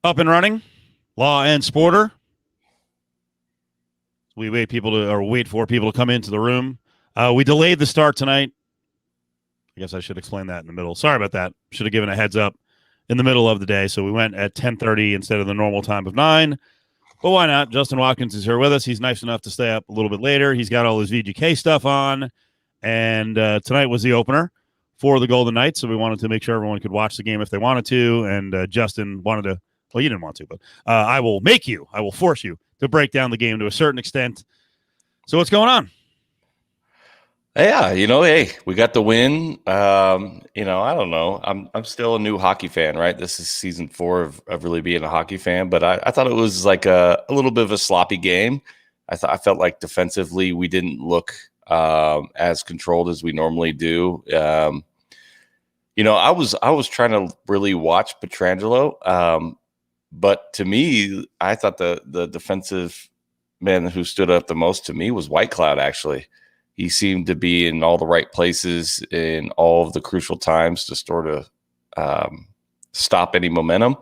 Up and running, Law and Sporter. We wait for people to come into the room. We delayed the start tonight. I guess I should explain that in the middle. Sorry about that. Should have given a heads up in the middle of the day. So we went at 10:30 instead of the normal time of 9. But why not? Justin Watkins is here with us. He's nice enough to stay up a little bit later. He's got all his VGK stuff on. And tonight was the opener for the Golden Knights. So we wanted to make sure everyone could watch the game if they wanted to. And Justin wanted to. Well, you didn't want to, but I will force you to break down the game to a certain extent. So what's going on? Yeah, hey, we got the win. I don't know. I'm still a new hockey fan, right? This is season 4 of really being a hockey fan, but I thought it was like a little bit of a sloppy game. I felt like defensively we didn't look as controlled as we normally do. I was trying to really watch Pietrangelo. But to me, I thought the defensive man who stood up the most to me was Whitecloud, actually. He seemed to be in all the right places in all of the crucial times to sort of stop any momentum.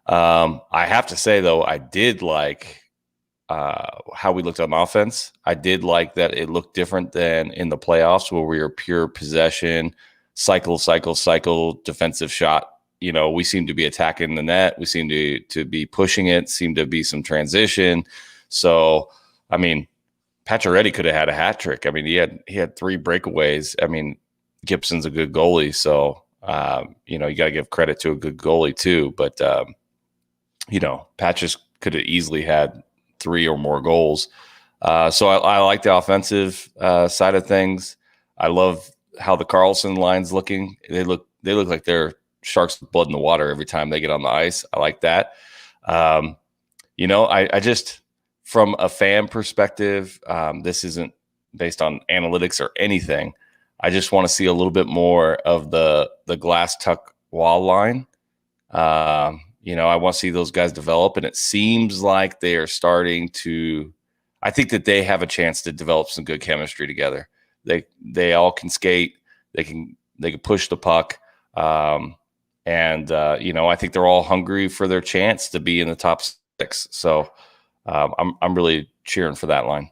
I have to say, though, I did like how we looked on offense. I did like that it looked different than in the playoffs where we were pure possession, cycle, defensive shot. We seem to be attacking the net. We seem to be pushing it, seem to be some transition. So, I mean, Pacioretty could have had a hat trick. I mean, he had 3 breakaways. I mean, Gibson's a good goalie. So, you got to give credit to a good goalie too. But, Patches could have easily had 3 or more goals. So I like the offensive side of things. I love how the Carlson line's looking. They look like they're sharks with blood in the water every time they get on the ice. I like that. I just, from a fan perspective, this isn't based on analytics or anything. I just want to see a little bit more of the glass tuck wall line. I want to see those guys develop, and it seems like they are starting to. I think that they have a chance to develop some good chemistry together. They all can skate. They can push the puck. I think they're all hungry for their chance to be in the top 6. So I'm really cheering for that line.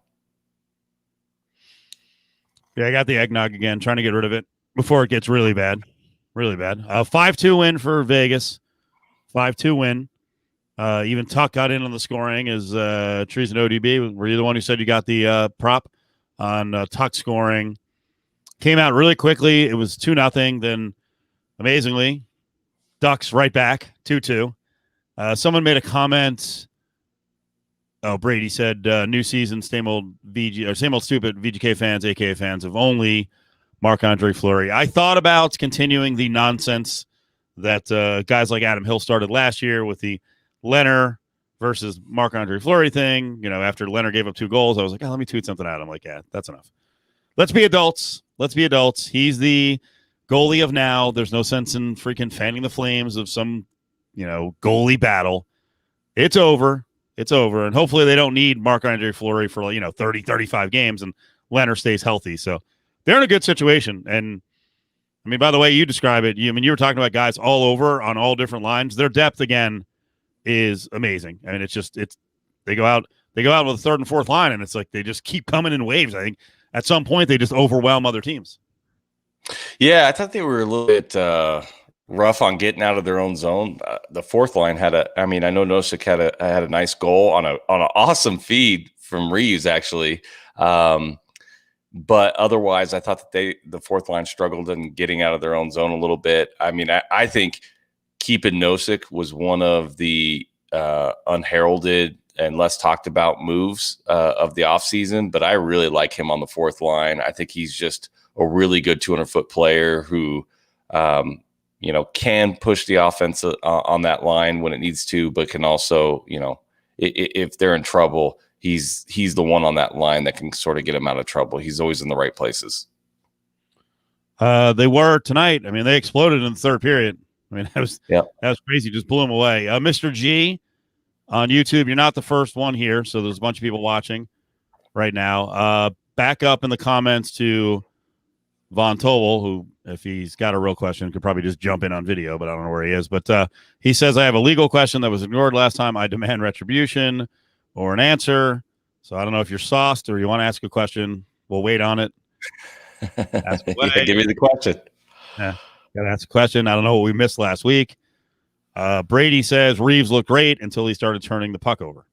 Yeah, I got the eggnog again, trying to get rid of it before it gets really bad. Really bad. 5-2 win for Vegas. 5-2 win. Even Tuck got in on the scoring as Trees and ODB. Were you the one who said you got the prop on Tuck scoring? Came out really quickly. It was 2-0. Then, amazingly, Ducks right back, 2-2. Someone made a comment. Oh, Brady said, new season, same old stupid VGK fans, AKA fans of only Marc-Andre Fleury. I thought about continuing the nonsense that guys like Adam Hill started last year with the Leonard versus Marc-Andre Fleury thing. After Leonard gave up 2 goals, I was like, let me tweet something out. I'm like, yeah, that's enough. Let's be adults. He's the goalie of now. There's no sense in freaking fanning the flames of some, goalie battle. It's over. And hopefully they don't need Marc-Andre Fleury for 30, 35 games, and Leonard stays healthy. So they're in a good situation. And I mean, by the way you describe it, you were talking about guys all over on all different lines. Their depth again is amazing. I mean, they go out with a third and fourth line, and it's like they just keep coming in waves. I think at some point they just overwhelm other teams. Yeah, I thought they were a little bit rough on getting out of their own zone. The fourth line I know Nosek had a nice goal on an awesome feed from Reeves, actually. But otherwise, I thought that the fourth line struggled in getting out of their own zone a little bit. I mean, I think keeping Nosek was one of the unheralded and less talked about moves of the offseason, but I really like him on the fourth line. I think he's just a really good 200-foot player who, can push the offense on that line when it needs to, but can also, if they're in trouble, he's the one on that line that can sort of get him out of trouble. He's always in the right places. They were tonight. I mean, they exploded in the third period. I mean, that was crazy. Just blew him away. Mr. G on YouTube, you're not the first one here, so there's a bunch of people watching right now. Back up in the comments to Von Tobel, who if he's got a real question, could probably just jump in on video, but I don't know where he is. But he says, I have a legal question that was ignored last time. I demand retribution or an answer. So I don't know if you're sauced or you want to ask a question. We'll wait on it. Ask away. Yeah, give me the question. Yeah, got to ask a question. I don't know what we missed last week. Brady says Reeves looked great until he started turning the puck over.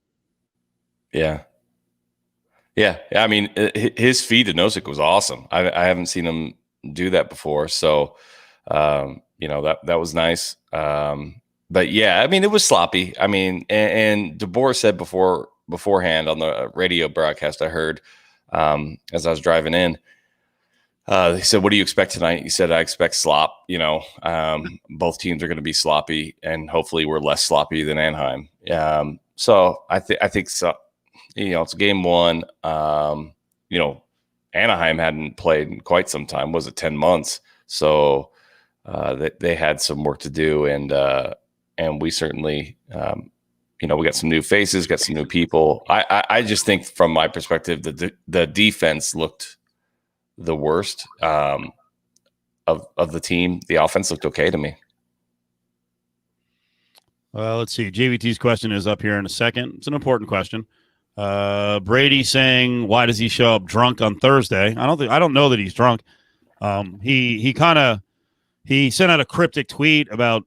Yeah. Yeah. I mean, his feed to Nosek was awesome. I haven't seen him do that before. So, that was nice. But yeah, I mean, it was sloppy. I mean, and DeBoer said beforehand on the radio broadcast I heard as I was driving in, he said, what do you expect tonight? He said, I expect slop. Both teams are going to be sloppy, and hopefully we're less sloppy than Anaheim. So I think so. It's game one. Anaheim hadn't played in quite some time. Was it 10 months? So they had some work to do, and we certainly, we got some new faces, got some new people. I just think from my perspective, the defense looked the worst of the team. The offense looked okay to me. Well, let's see. JVT's question is up here in a second. It's an important question. Brady saying, why does he show up drunk on Thursday? I don't know that he's drunk. He sent out a cryptic tweet about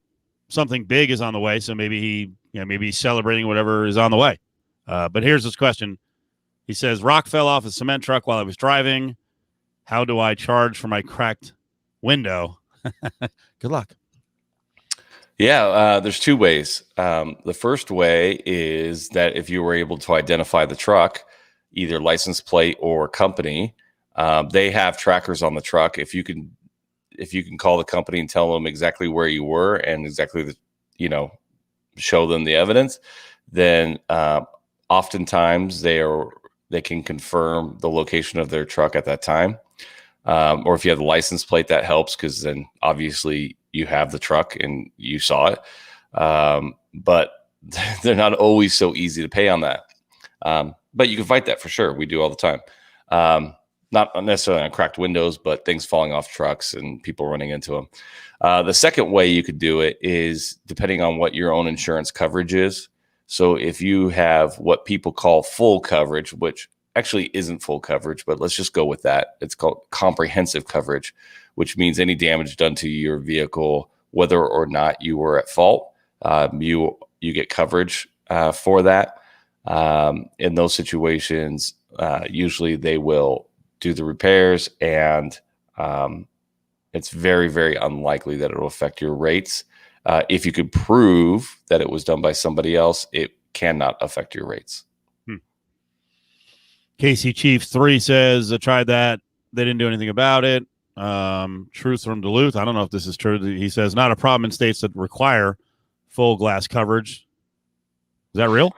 something big is on the way. So maybe he's celebrating whatever is on the way. But here's his question. He says, rock fell off a cement truck while I was driving. How do I charge for my cracked window? Good luck. Yeah, there's two ways. The first way is that if you were able to identify the truck, either license plate or company, they have trackers on the truck. If you can call the company and tell them exactly where you were and exactly show them the evidence, then oftentimes they can confirm the location of their truck at that time. Or if you have the license plate, that helps because then obviously you have the truck and you saw it. But they're not always so easy to pay on that. But you can fight that for sure. We do all the time. Not necessarily on cracked windows, but things falling off trucks and people running into them. The second way you could do it is depending on what your own insurance coverage is. So if you have what people call full coverage, which actually isn't full coverage, but let's just go with that. It's called comprehensive coverage, which means any damage done to your vehicle, whether or not you were at fault, you get coverage for that. In those situations, usually they will do the repairs, and it's very, very unlikely that it will affect your rates. If you could prove that it was done by somebody else, it cannot affect your rates. Casey Chiefs 3 says, I tried that. They didn't do anything about it. Truth from Duluth. I don't know if this is true. He says, not a problem in states that require full glass coverage. Is that real?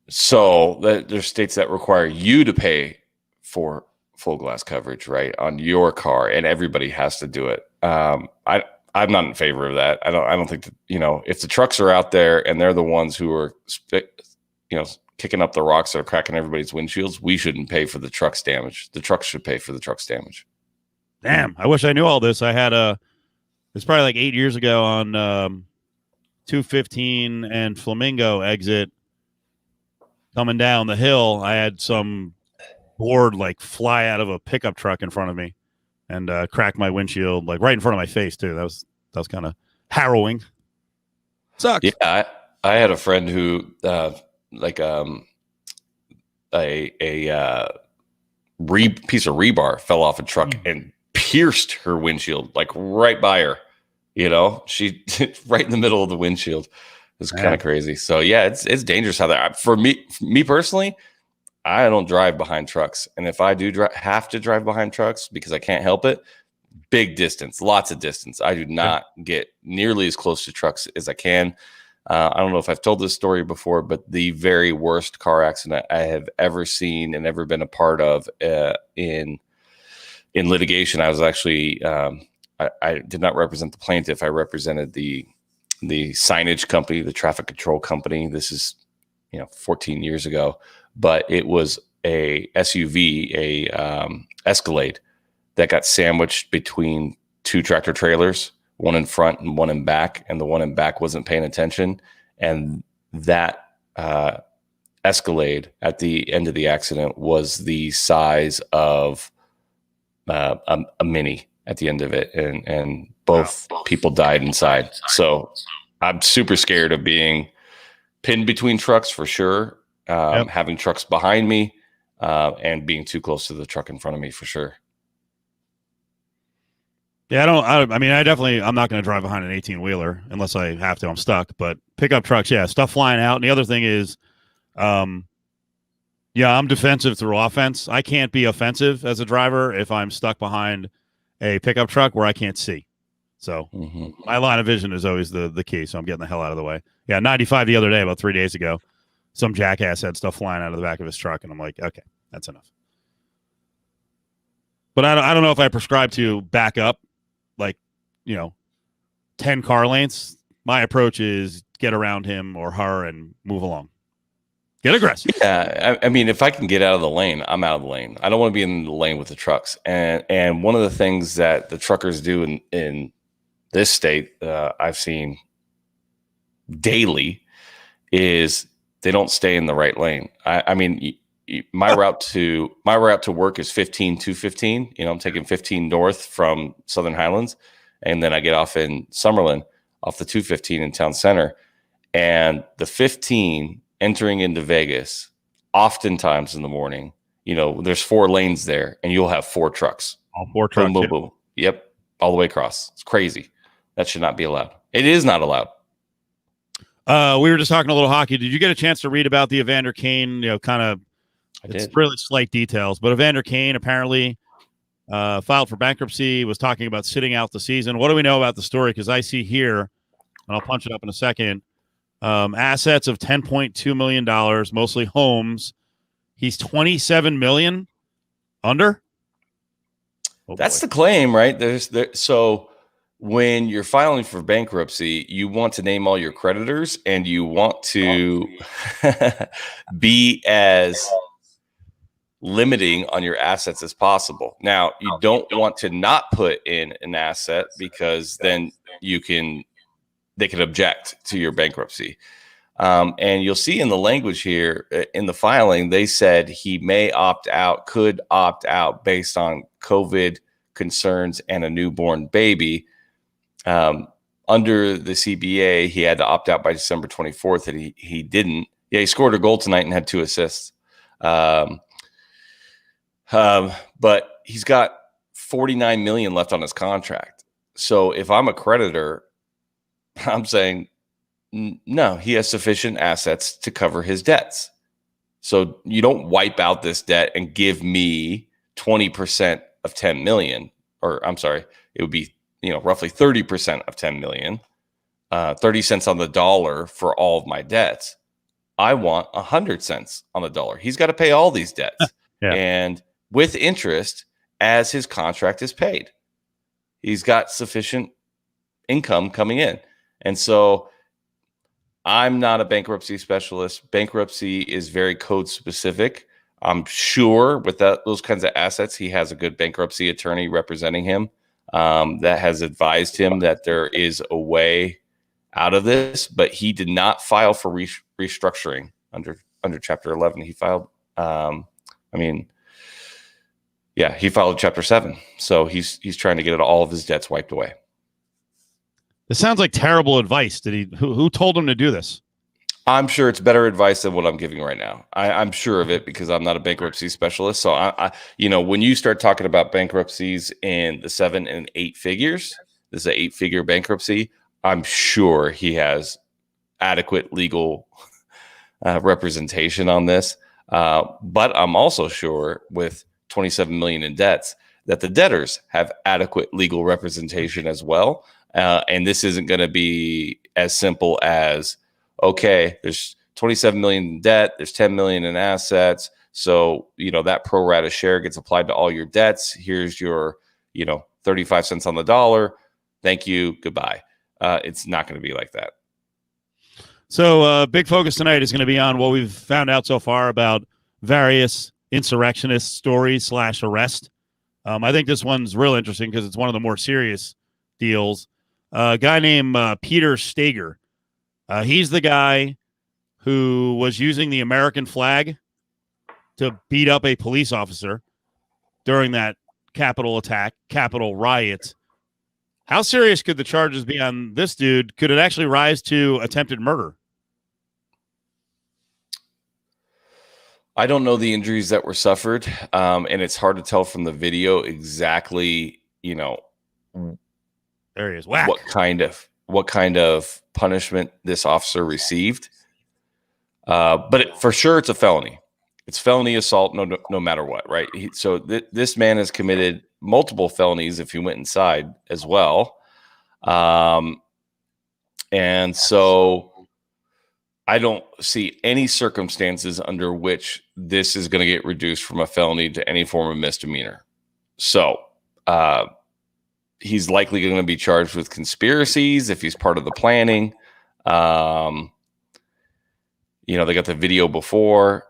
So there's states that require you to pay for full glass coverage, right, on your car, and everybody has to do it. I'm not in favor of that. I don't think that, if the trucks are out there and they're the ones who are, kicking up the rocks that are cracking everybody's windshields, we shouldn't pay for the truck's damage. The trucks should pay for the truck's damage. Damn, I wish I knew all this. I had it's probably like 8 years ago on 215 and Flamingo exit coming down the hill. I had some board like fly out of a pickup truck in front of me and crack my windshield like right in front of my face too. That was kind of harrowing. Sucks. Yeah, I had a friend who piece of rebar fell off a truck and pierced her windshield like right by her. She right in the middle of the windshield. It's kind of crazy. So yeah, it's dangerous how that. For me personally, I don't drive behind trucks, and if I do have to drive behind trucks because I can't help it, big distance, lots of distance. I do not get nearly as close to trucks as I can. I don't know if I've told this story before, but the very worst car accident I have ever seen and ever been a part of in litigation. I was actually I did not represent the plaintiff. I represented the signage company, the traffic control company. This is 14 years ago, but it was a SUV, a Escalade that got sandwiched between two tractor trailers, one in front and one in back, and the one in back wasn't paying attention. And that Escalade at the end of the accident was the size of a Mini at the end of it, and both people died inside. So I'm super scared of being pinned between trucks for sure, having trucks behind me, and being too close to the truck in front of me for sure. Yeah, I'm not going to drive behind an 18-wheeler unless I have to. I'm stuck. But pickup trucks, yeah, stuff flying out. And the other thing is, I'm defensive through offense. I can't be offensive as a driver if I'm stuck behind a pickup truck where I can't see. So my line of vision is always the key. So I'm getting the hell out of the way. Yeah, 95 the other day, about 3 days ago, some jackass had stuff flying out of the back of his truck, and I'm like, okay, that's enough. But I don't know if I prescribe to back up, 10 car lengths. My approach is get around him or her and move along. Get aggressive. Yeah, I mean, if I can get out of the lane, I'm out of the lane. I don't want to be in the lane with the trucks. And one of the things that the truckers do in this state, I've seen daily, is they don't stay in the right lane. I mean, my route to work is 15-215. I'm taking 15 north from Southern Highlands, and then I get off in Summerlin off the 215 in Town Center, and the 15 entering into Vegas, oftentimes in the morning, there's 4 lanes there, and you'll have 4 trucks. All 4 trucks. Boom, boom, boom. Yep, all the way across. It's crazy. That should not be allowed. It is not allowed. We were just talking a little hockey. Did you get a chance to read about the Evander Kane? It's really slight details, but Evander Kane apparently filed for bankruptcy, was talking about sitting out the season. What do we know about the story? Because I see here, and I'll punch it up in a second, assets of $10.2 million, mostly homes. He's $27 million under. That's the claim, right? So when you're filing for bankruptcy, you want to name all your creditors, and you want to be as limiting on your assets as possible. Now, you don't want to not put in an asset, because then they can object to your bankruptcy. And you'll see in the language here in the filing, they said he may could opt out based on COVID concerns and a newborn baby. Under the CBA, he had to opt out by December 24th, and he didn't. Yeah, he scored a goal tonight and had 2 assists. But he's got $49 million left on his contract. So if I'm a creditor, I'm saying, no, he has sufficient assets to cover his debts. So you don't wipe out this debt and give me 20% of 10 million, or I'm sorry, it would be, roughly 30% of 10 million, 30 cents on the dollar for all of my debts. I want 100 cents on the dollar. He's got to pay all these debts. And with interest as his contract is paid. He's got sufficient income coming in. And so I'm not a bankruptcy specialist. Bankruptcy is very code specific. I'm sure with those kinds of assets, he has a good bankruptcy attorney representing him that has advised him that there is a way out of this, but he did not file for restructuring under Chapter 11. He filed, he filed Chapter 7. So he's trying to get all of his debts wiped away. This sounds like terrible advice. Who told him to do this? I'm sure it's better advice than what I'm giving right now. I'm sure of it because I'm not a bankruptcy specialist. So I when you start talking about bankruptcies in the 7 and 8 figures, this is an 8-figure bankruptcy. I'm sure he has adequate legal representation on this. But I'm also sure with $27 million in debts that the debtors have adequate legal representation as well. And this isn't going to be as simple as, okay, there's 27 million in debt, there's 10 million in assets. So, that pro rata share gets applied to all your debts. Here's your, 35 cents on the dollar. Thank you. Goodbye. It's not going to be like that. So big focus tonight is going to be on what we've found out so far about various insurrectionist stories / arrest I think this one's real interesting because it's one of the more serious deals. A guy named Peter Stager. He's the guy who was using the American flag to beat up a police officer during that Capitol attack, Capitol riot. How serious could the charges be on this dude? Could it actually rise to attempted murder? I don't know the injuries that were suffered, and it's hard to tell from the video exactly, There he is. Whack. what kind of punishment this officer received. But for sure, it's a felony. It's felony assault, no matter what, right? So this man has committed multiple felonies if he went inside as well, and so I don't see any circumstances under which this is going to get reduced from a felony to any form of misdemeanor. So he's likely going to be charged with conspiracies if he's part of the planning. They got the video before.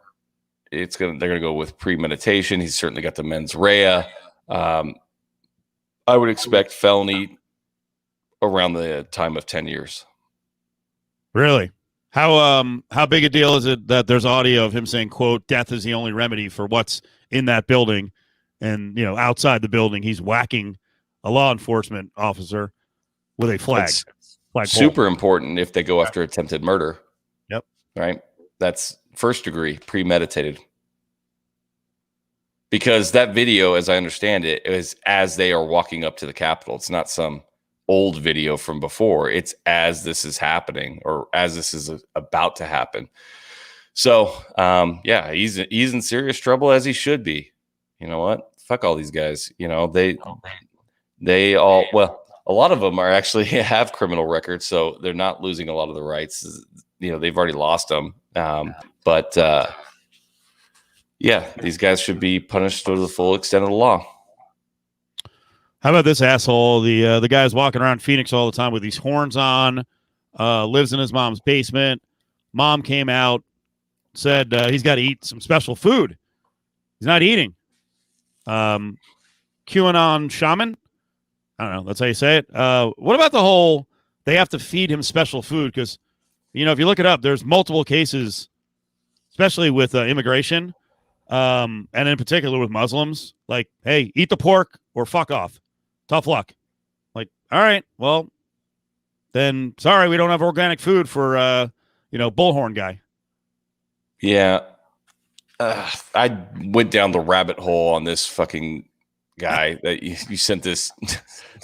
They're going to go with premeditation. He's certainly got the mens rea. I would expect felony around the time of 10 years. Really? How big a deal is it that there's audio of him saying, quote, "Death is the only remedy for what's in that building," and outside the building he's whacking a law enforcement officer with a flag. Super important if they go after attempted murder. Yep. Right. That's first degree, premeditated. Because that video, as I understand it, is as they are walking up to the Capitol. It's not some old video from before. It's as this is happening or as this is about to happen. So, he's in serious trouble, as he should be. You know what? Fuck all these guys. They all, well, a lot of them are actually have criminal records, so they're not losing a lot of the rights. They've already lost them. But these guys should be punished to the full extent of the law. How about this asshole? The guy's walking around Phoenix all the time with these horns on, lives in his mom's basement. Mom came out, said he's got to eat some special food. He's not eating. QAnon shaman? I don't know. That's how you say it. What about the whole they have to feed him special food? Because, if you look it up, there's multiple cases, especially with immigration, and in particular with Muslims. Like, hey, eat the pork or fuck off. Tough luck. Like, all right, well, then sorry, we don't have organic food for, Bullhorn guy. Yeah. I went down the rabbit hole on this fucking guy that you sent this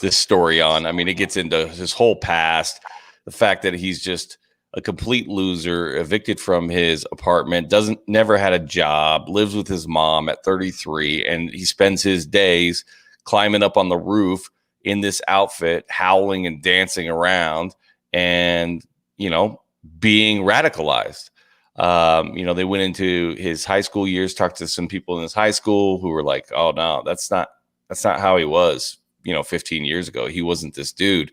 story on. I mean, it gets into his whole past, the fact that he's just a complete loser, evicted from his apartment, never had a job, lives with his mom at 33, and he spends his days climbing up on the roof in this outfit, howling and dancing around and, being radicalized. They went into his high school years, talked to some people in his high school who were like, oh no, that's not how he was, 15 years ago. He wasn't this dude.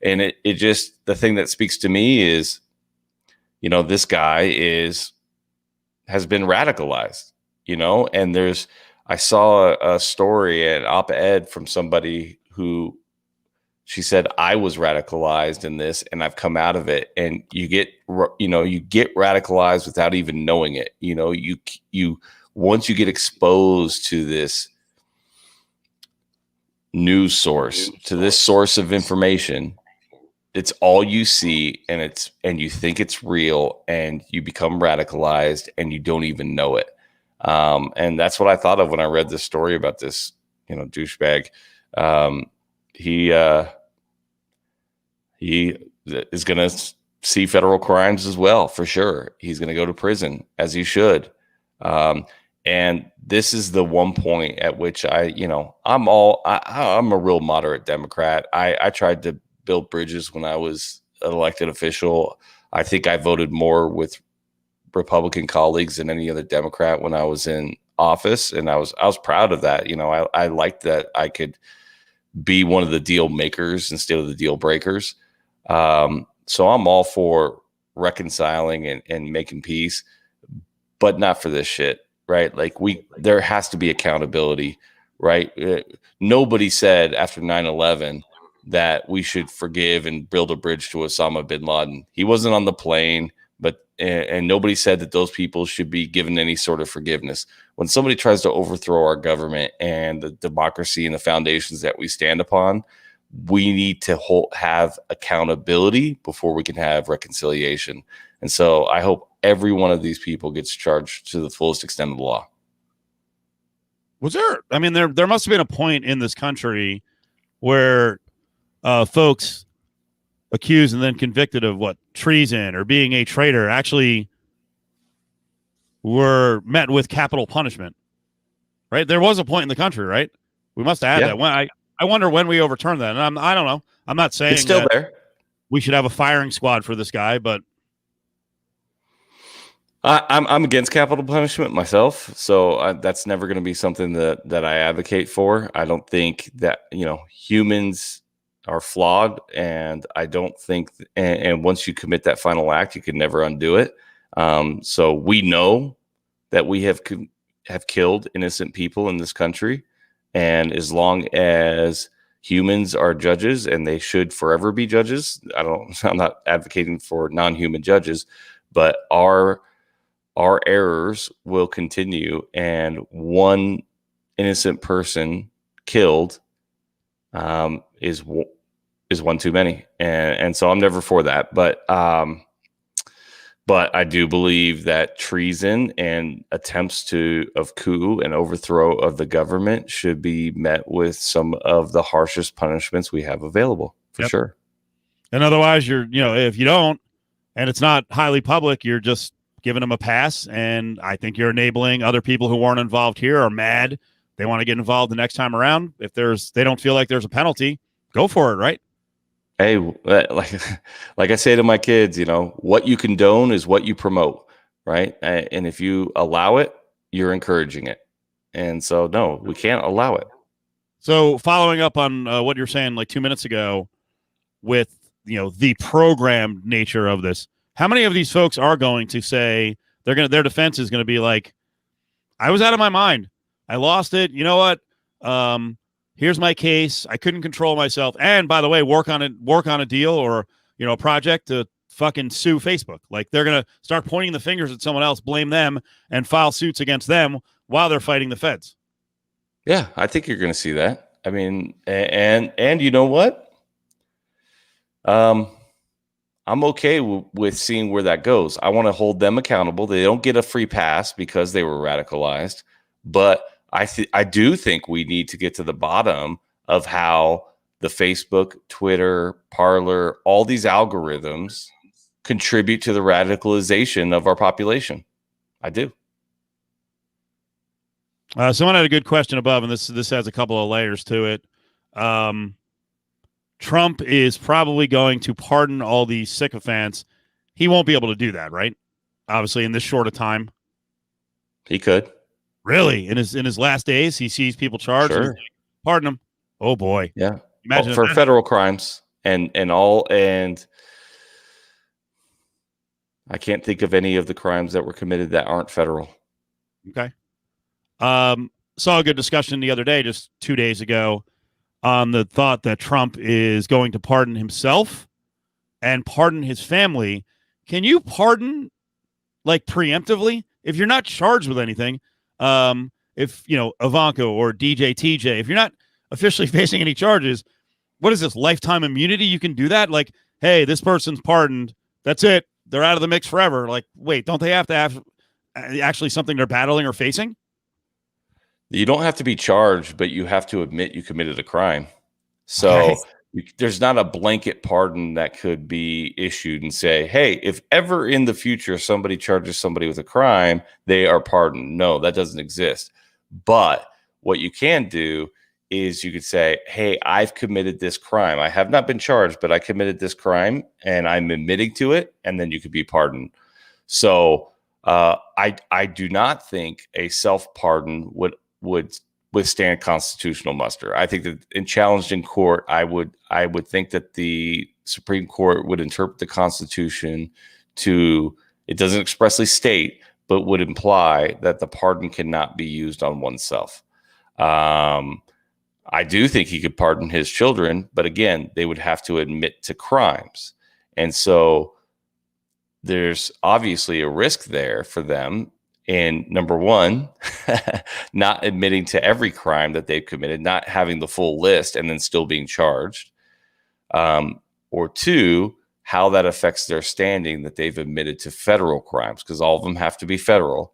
And it just, the thing that speaks to me is, this guy has been radicalized, and I saw a story, an op-ed from somebody who she said, I was radicalized in this and I've come out of it. And you get radicalized without even knowing it. Once you get exposed to this news source, to this source of information, it's all you see, and you think it's real, and you become radicalized and you don't even know it. And that's what I thought of when I read this story about this, douchebag. He is going to see federal crimes as well, for sure. He's going to go to prison, as he should. And this is the one point at which I'm a real moderate Democrat. I tried to build bridges when I was an elected official. I think I voted more with Republican colleagues than any other Democrat when I was in office, and I was proud of that. I liked that I could be one of the deal makers instead of the deal breakers. So I'm all for reconciling and making peace, but not for this shit, right? Like there has to be accountability right? Nobody said after 9/11 that we should forgive and build a bridge to Osama bin Laden. He wasn't on the plane, and nobody said that those people should be given any sort of forgiveness. When somebody tries to overthrow our government and the democracy and the foundations that we stand upon, we need to have accountability before we can have reconciliation. And so I hope every one of these people gets charged to the fullest extent of the law. Was there? I mean, there must have been a point in this country where folks accused and then convicted of treason or being a traitor actually were met with capital punishment, right? There was a point in the country, right? We must have had that. When I wonder when we overturn that. And I don't know. I'm not saying it's still there. We should have a firing squad for this guy, but I'm against capital punishment myself, so that's never going to be something that I advocate for. I don't think that humans are flawed, and I don't think and once you commit that final act, you can never undo it. So we know that we have killed innocent people in this country, and as long as humans are judges, and they should forever be judges, I'm not advocating for non-human judges, but our errors will continue, and one innocent person killed is one too many, and so I'm never for that. But I do believe that treason and attempts of coup and overthrow of the government should be met with some of the harshest punishments we have available, for sure. And otherwise, if you don't, and it's not highly public, you're just giving them a pass. And I think you're enabling other people who weren't involved here are mad. They want to get involved the next time around. If they don't feel like there's a penalty, go for it, right? Hey, like I say to my kids, what you condone is what you promote, right? And if you allow it, you're encouraging it. And so, no, we can't allow it. So following up on what you're saying like 2 minutes ago with, the programmed nature of this, how many of these folks are going to say their defense is going to be like, I was out of my mind. I lost it. You know what? Here's my case. I couldn't control myself. And by the way, work on a deal or, a project to fucking sue Facebook. Like they're going to start pointing the fingers at someone else, blame them, and file suits against them while they're fighting the feds. Yeah, I think you're going to see that. I mean, and you know what? I'm okay with seeing where that goes. I want to hold them accountable. They don't get a free pass because they were radicalized, but I do think we need to get to the bottom of how the Facebook, Twitter, Parler, all these algorithms contribute to the radicalization of our population. I do. Someone had a good question above, and this has a couple of layers to it. Trump is probably going to pardon all these sycophants. He won't be able to do that, right? Obviously, in this short a time. He could. Really? In his last days, he sees people charged. Sure. And pardon them. Oh boy. Yeah. Imagine for federal crimes and I can't think of any of the crimes that were committed that aren't federal. Okay. Saw a good discussion the other day, just 2 days ago, on the thought that Trump is going to pardon himself and pardon his family. Can you pardon like preemptively if you're not charged with anything? If Ivanka or DJ TJ, if you're not officially facing any charges, what is this, lifetime immunity? You can do that? Like, hey, this person's pardoned. That's it. They're out of the mix forever. Like, wait, don't they have to have actually something they're battling or facing? You don't have to be charged, but you have to admit you committed a crime. So there's not a blanket pardon that could be issued and say, hey, if ever in the future somebody charges somebody with a crime, they are pardoned. No, that doesn't exist. But what you can do is you could say, hey, I've committed this crime. I have not been charged, but I committed this crime and I'm admitting to it. And then you could be pardoned. So I do not think a self-pardon would withstand constitutional muster. I think that in challenged in court, I would think that the Supreme Court would interpret the Constitution to, it doesn't expressly state, but would imply that the pardon cannot be used on oneself. I do think he could pardon his children, but again, they would have to admit to crimes. And so there's obviously a risk there for them. And number one, not admitting to every crime that they've committed, not having the full list and then still being charged. Or two, how that affects their standing that they've admitted to federal crimes, because all of them have to be federal.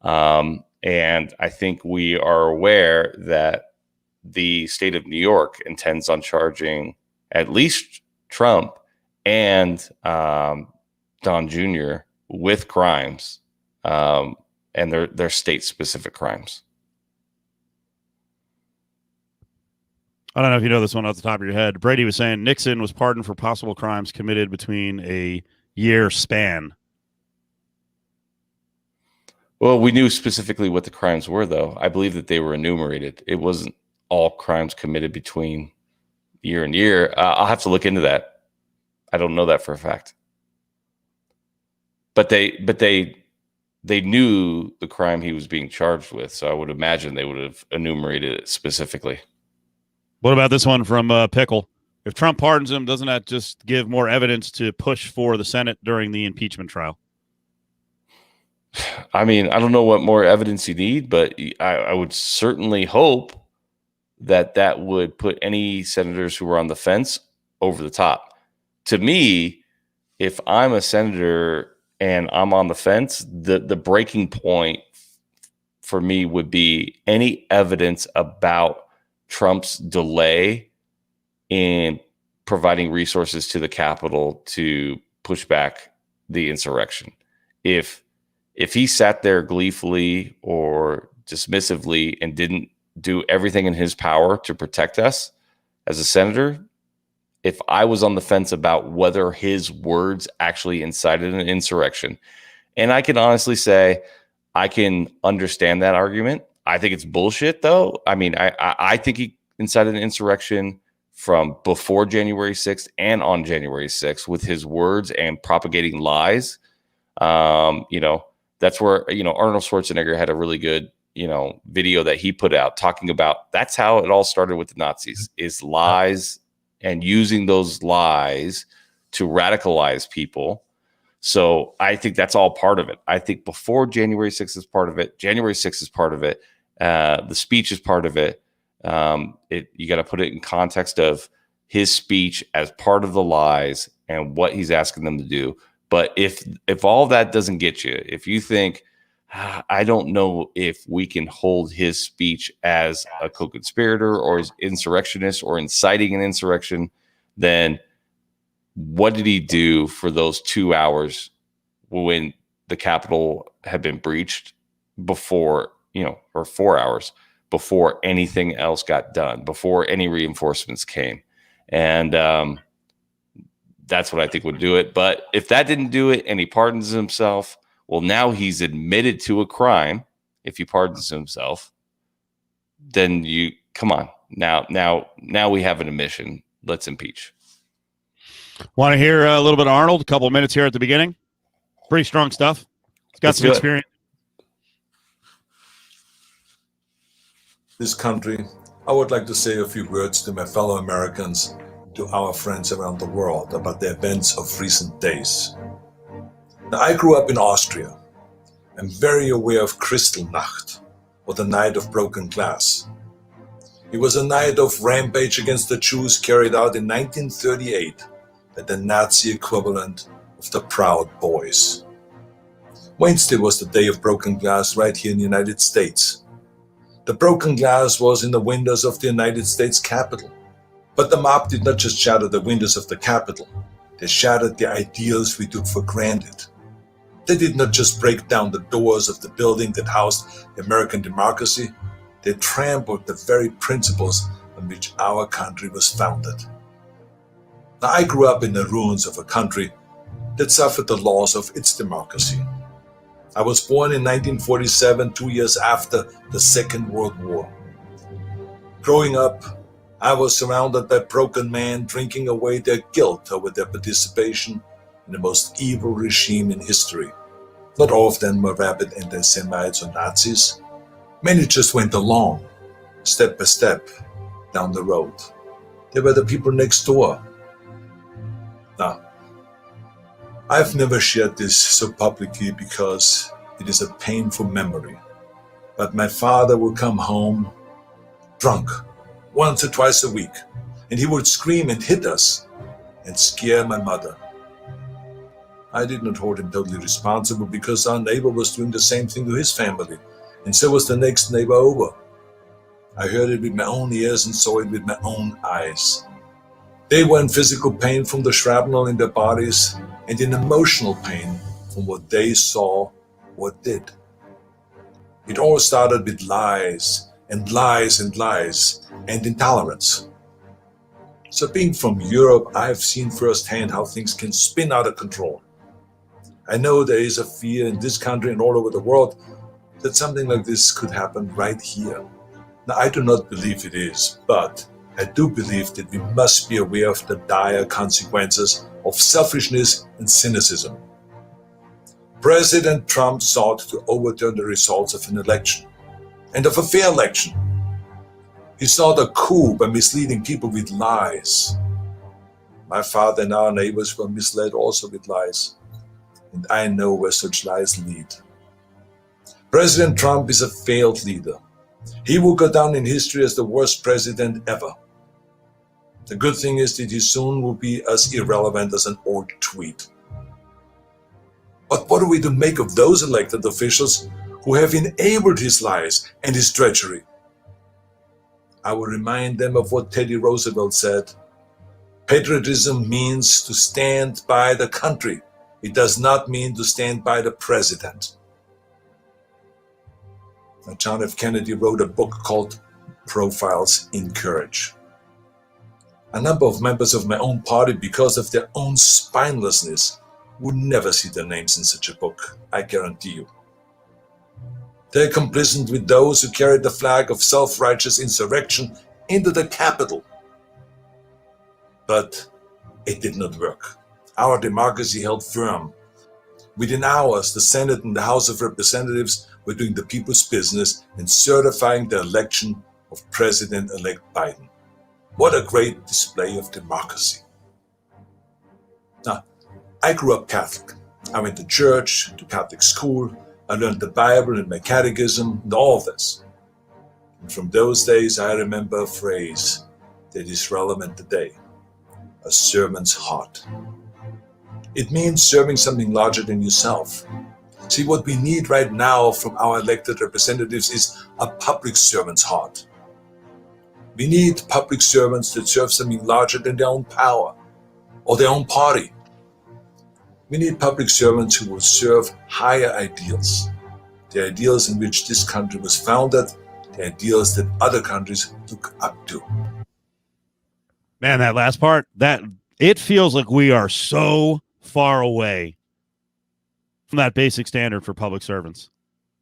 And I think we are aware that the state of New York intends on charging at least Trump and Don Jr. with crimes, and they're state-specific crimes. I don't know if you know this one off the top of your head. Brady was saying Nixon was pardoned for possible crimes committed between a year span. Well, we knew specifically what the crimes were, though. I believe that they were enumerated. It wasn't all crimes committed between year and year. I'll have to look into that. I don't know that for a fact. But they knew the crime he was being charged with, so I would imagine they would have enumerated it specifically. What about this one from Pickle? If Trump pardons him, doesn't that just give more evidence to push for the Senate during the impeachment trial? I mean, I don't know what more evidence you need, but I would certainly hope that would put any senators who were on the fence over the top. To me, if I'm a senator and I'm on the fence, the breaking point for me would be any evidence about Trump's delay in providing resources to the Capitol to push back the insurrection. If he sat there gleefully or dismissively and didn't do everything in his power to protect us as a senator, if I was on the fence about whether his words actually incited an insurrection, and I can honestly say I can understand that argument. I think it's bullshit, though. I mean, I think he incited an insurrection from before January 6th and on January 6th with his words and propagating lies. That's where, Arnold Schwarzenegger had a really good, video that he put out talking about that's how it all started with the Nazis, is lies and using those lies to radicalize people. So I think that's all part of it. I think before January 6th is part of it. January 6th is part of it. The speech is part of it. You got to put it in context of his speech as part of the lies and what he's asking them to do. But if all that doesn't get you, if you think, I don't know if we can hold his speech as a co-conspirator or as insurrectionist or inciting an insurrection, then what did he do for those 2 hours when the Capitol had been breached before, or 4 hours before anything else got done, before any reinforcements came? And that's what I think would do it. But if that didn't do it and he pardons himself, well, now he's admitted to a crime. If he pardons himself, then come on. Now we have an admission. Let's impeach. Want to hear a little bit of Arnold? A couple of minutes here at the beginning. Pretty strong stuff. He's got some experience. This country, I would like to say a few words to my fellow Americans, to our friends around the world about the events of recent days. Now, I grew up in Austria. I'm very aware of Kristallnacht, or the Night of Broken Glass. It was a night of rampage against the Jews carried out in 1938 by the Nazi equivalent of the Proud Boys. Wednesday was the day of broken glass right here in the United States. The broken glass was in the windows of the United States Capitol. But the mob did not just shatter the windows of the Capitol. They shattered the ideals we took for granted. They did not just break down the doors of the building that housed American democracy. They trampled the very principles on which our country was founded. Now, I grew up in the ruins of a country that suffered the loss of its democracy. I was born in 1947, 2 years after the Second World War. Growing up, I was surrounded by broken men drinking away their guilt over their participation in the most evil regime in history. Not all of them were rabid anti-Semites or Nazis. Many just went along. step by step down the road. They were the people next door. Now, I've never shared this so publicly because it is a painful memory. But my father would come home drunk once or twice a week, and he would scream and hit us and scare my mother. I did not hold him totally responsible because our neighbor was doing the same thing to his family, and so was the next neighbor over. I heard it with my own ears and saw it with my own eyes. They were in physical pain from the shrapnel in their bodies and in emotional pain from what they saw or did. It all started with lies and lies and lies and intolerance. So being from Europe, I've seen firsthand how things can spin out of control. I know there is a fear in this country and all over the world that something like this could happen right here. Now, I do not believe it is, but I do believe that we must be aware of the dire consequences of selfishness and cynicism. President Trump sought to overturn the results of an election, and of a fair election. He sought a coup by misleading people with lies. My father and our neighbors were misled also with lies, and I know where such lies lead. President Trump is a failed leader. He will go down in history as the worst president ever. The good thing is that he soon will be as irrelevant as an old tweet. But what are we to make of those elected officials who have enabled his lies and his treachery? I will remind them of what Teddy Roosevelt said. Patriotism means to stand by the country. It does not mean to stand by the president. Now, John F. Kennedy wrote a book called Profiles in Courage. A number of members of my own party, because of their own spinelessness, would never see their names in such a book, I guarantee you. They're complicit with those who carried the flag of self-righteous insurrection into the Capitol. But it did not work. Our democracy held firm. Within hours, the Senate and the House of Representatives were doing the people's business and certifying the election of President-elect Biden. What a great display of democracy. Now, I grew up Catholic. I went to church, to Catholic school. I learned the Bible and my catechism and all this. And from those days, I remember a phrase that is relevant today: a servant's heart. It means serving something larger than yourself. See, what we need right now from our elected representatives is a public servant's heart. We need public servants that serve something larger than their own power or their own party. We need public servants who will serve higher ideals, the ideals in which this country was founded, the ideals that other countries look up to. Man, that last part, that it feels like we are so far away from that basic standard for public servants.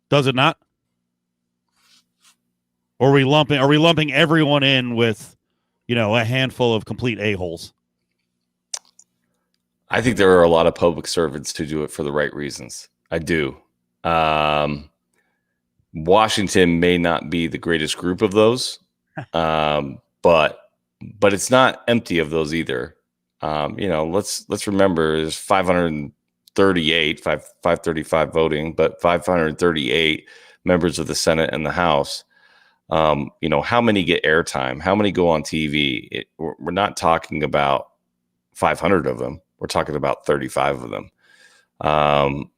Does it not? Or are we lumping everyone in with, a handful of complete a-holes? I think there are a lot of public servants who do it for the right reasons. I do. Washington may not be the greatest group of those, but it's not empty of those either. Let's remember there's 535 voting, but 538 members of the Senate and the House. How many get airtime? How many go on TV? We're not talking about 500 of them. We're talking about 35 of them. I'll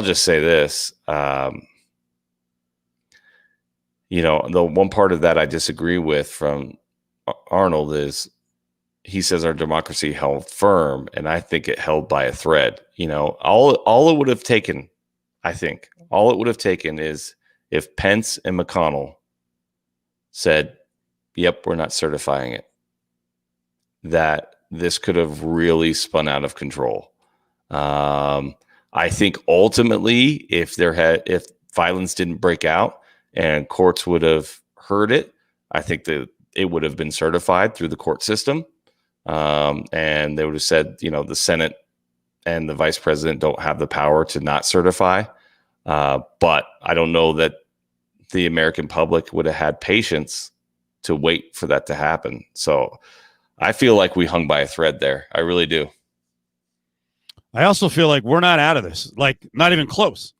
just say this. The one part of that I disagree with from Arnold is he says our democracy held firm, and I think it held by a thread. All it would have taken, is if Pence and McConnell said, yep, we're not certifying it, that this could have really spun out of control. I think ultimately, if violence didn't break out and courts would have heard it, I think that it would have been certified through the court system. And they would have said, the Senate and the vice president don't have the power to not certify. But I don't know that the American public would have had patience to wait for that to happen. So I feel like we hung by a thread there. I really do. I also feel like we're not out of this, like not even close.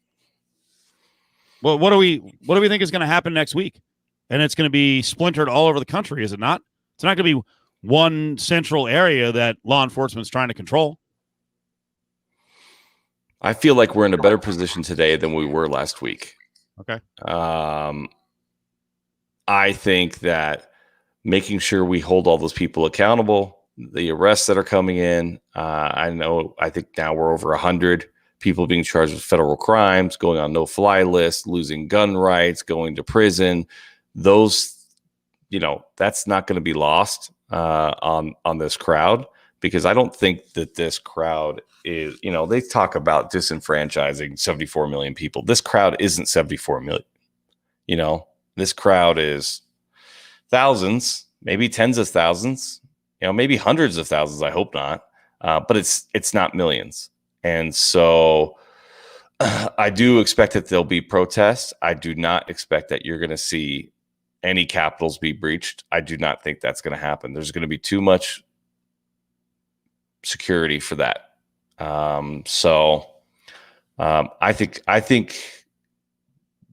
Well, what do we think is going to happen next week? And it's going to be splintered all over the country, is it not? It's not going to be one central area that law enforcement's trying to control. I feel like we're in a better position today than we were last week. Okay. I think that making sure we hold all those people accountable, the arrests that are coming in, I think now we're over 100 people being charged with federal crimes, going on no-fly lists, losing gun rights, going to prison. Those, that's not going to be lost on this crowd, because I don't think that this crowd is, they talk about disenfranchising 74 million people. This crowd isn't 74 million. This crowd is thousands, maybe tens of thousands, maybe hundreds of thousands. I hope not. But it's not millions. And so I do expect that there'll be protests. I do not expect that you're going to see any capitals be breached. I do not think that's going to happen. There's going to be too much security for that. I think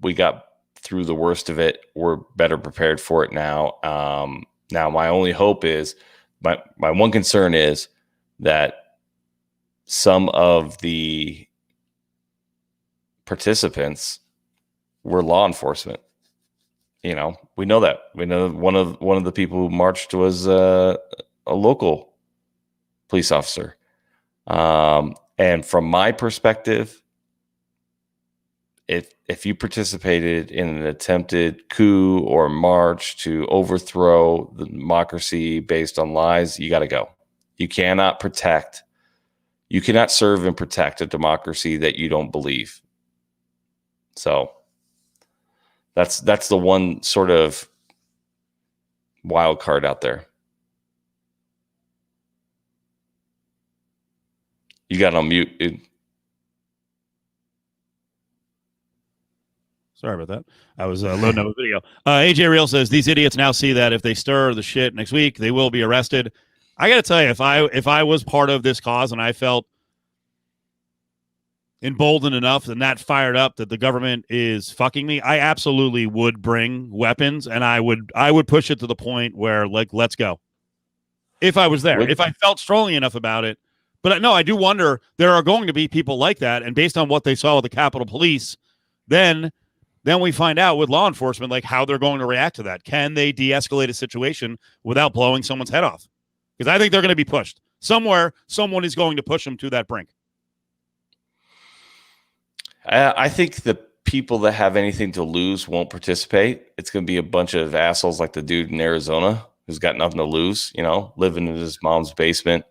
we got through the worst of it. We're better prepared for it now. Now my only hope is, my one concern is that some of the participants were law enforcement. We know that. We know one of the people who marched was a local police officer. And from my perspective, if you participated in an attempted coup or march to overthrow the democracy based on lies, you got to go. You cannot serve and protect a democracy that you don't believe. So that's the one sort of wild card out there. You got on mute, dude. Sorry about that. I was loading up a video. AJ Real says these idiots now see that if they stir the shit next week, they will be arrested. I got to tell you, if I was part of this cause and I felt emboldened enough and that fired up that the government is fucking me, I absolutely would bring weapons, and I would push it to the point where, like, let's go. If I was there, if I felt strongly enough about it. But no, I do wonder, there are going to be people like that, and based on what they saw with the Capitol Police, then we find out with law enforcement, like, how they're going to react to that. Can they de-escalate a situation without blowing someone's head off? Because I think they're going to be pushed. Somewhere, someone is going to push them to that brink. I think the people that have anything to lose won't participate. It's going to be a bunch of assholes like the dude in Arizona who's got nothing to lose, living in his mom's basement,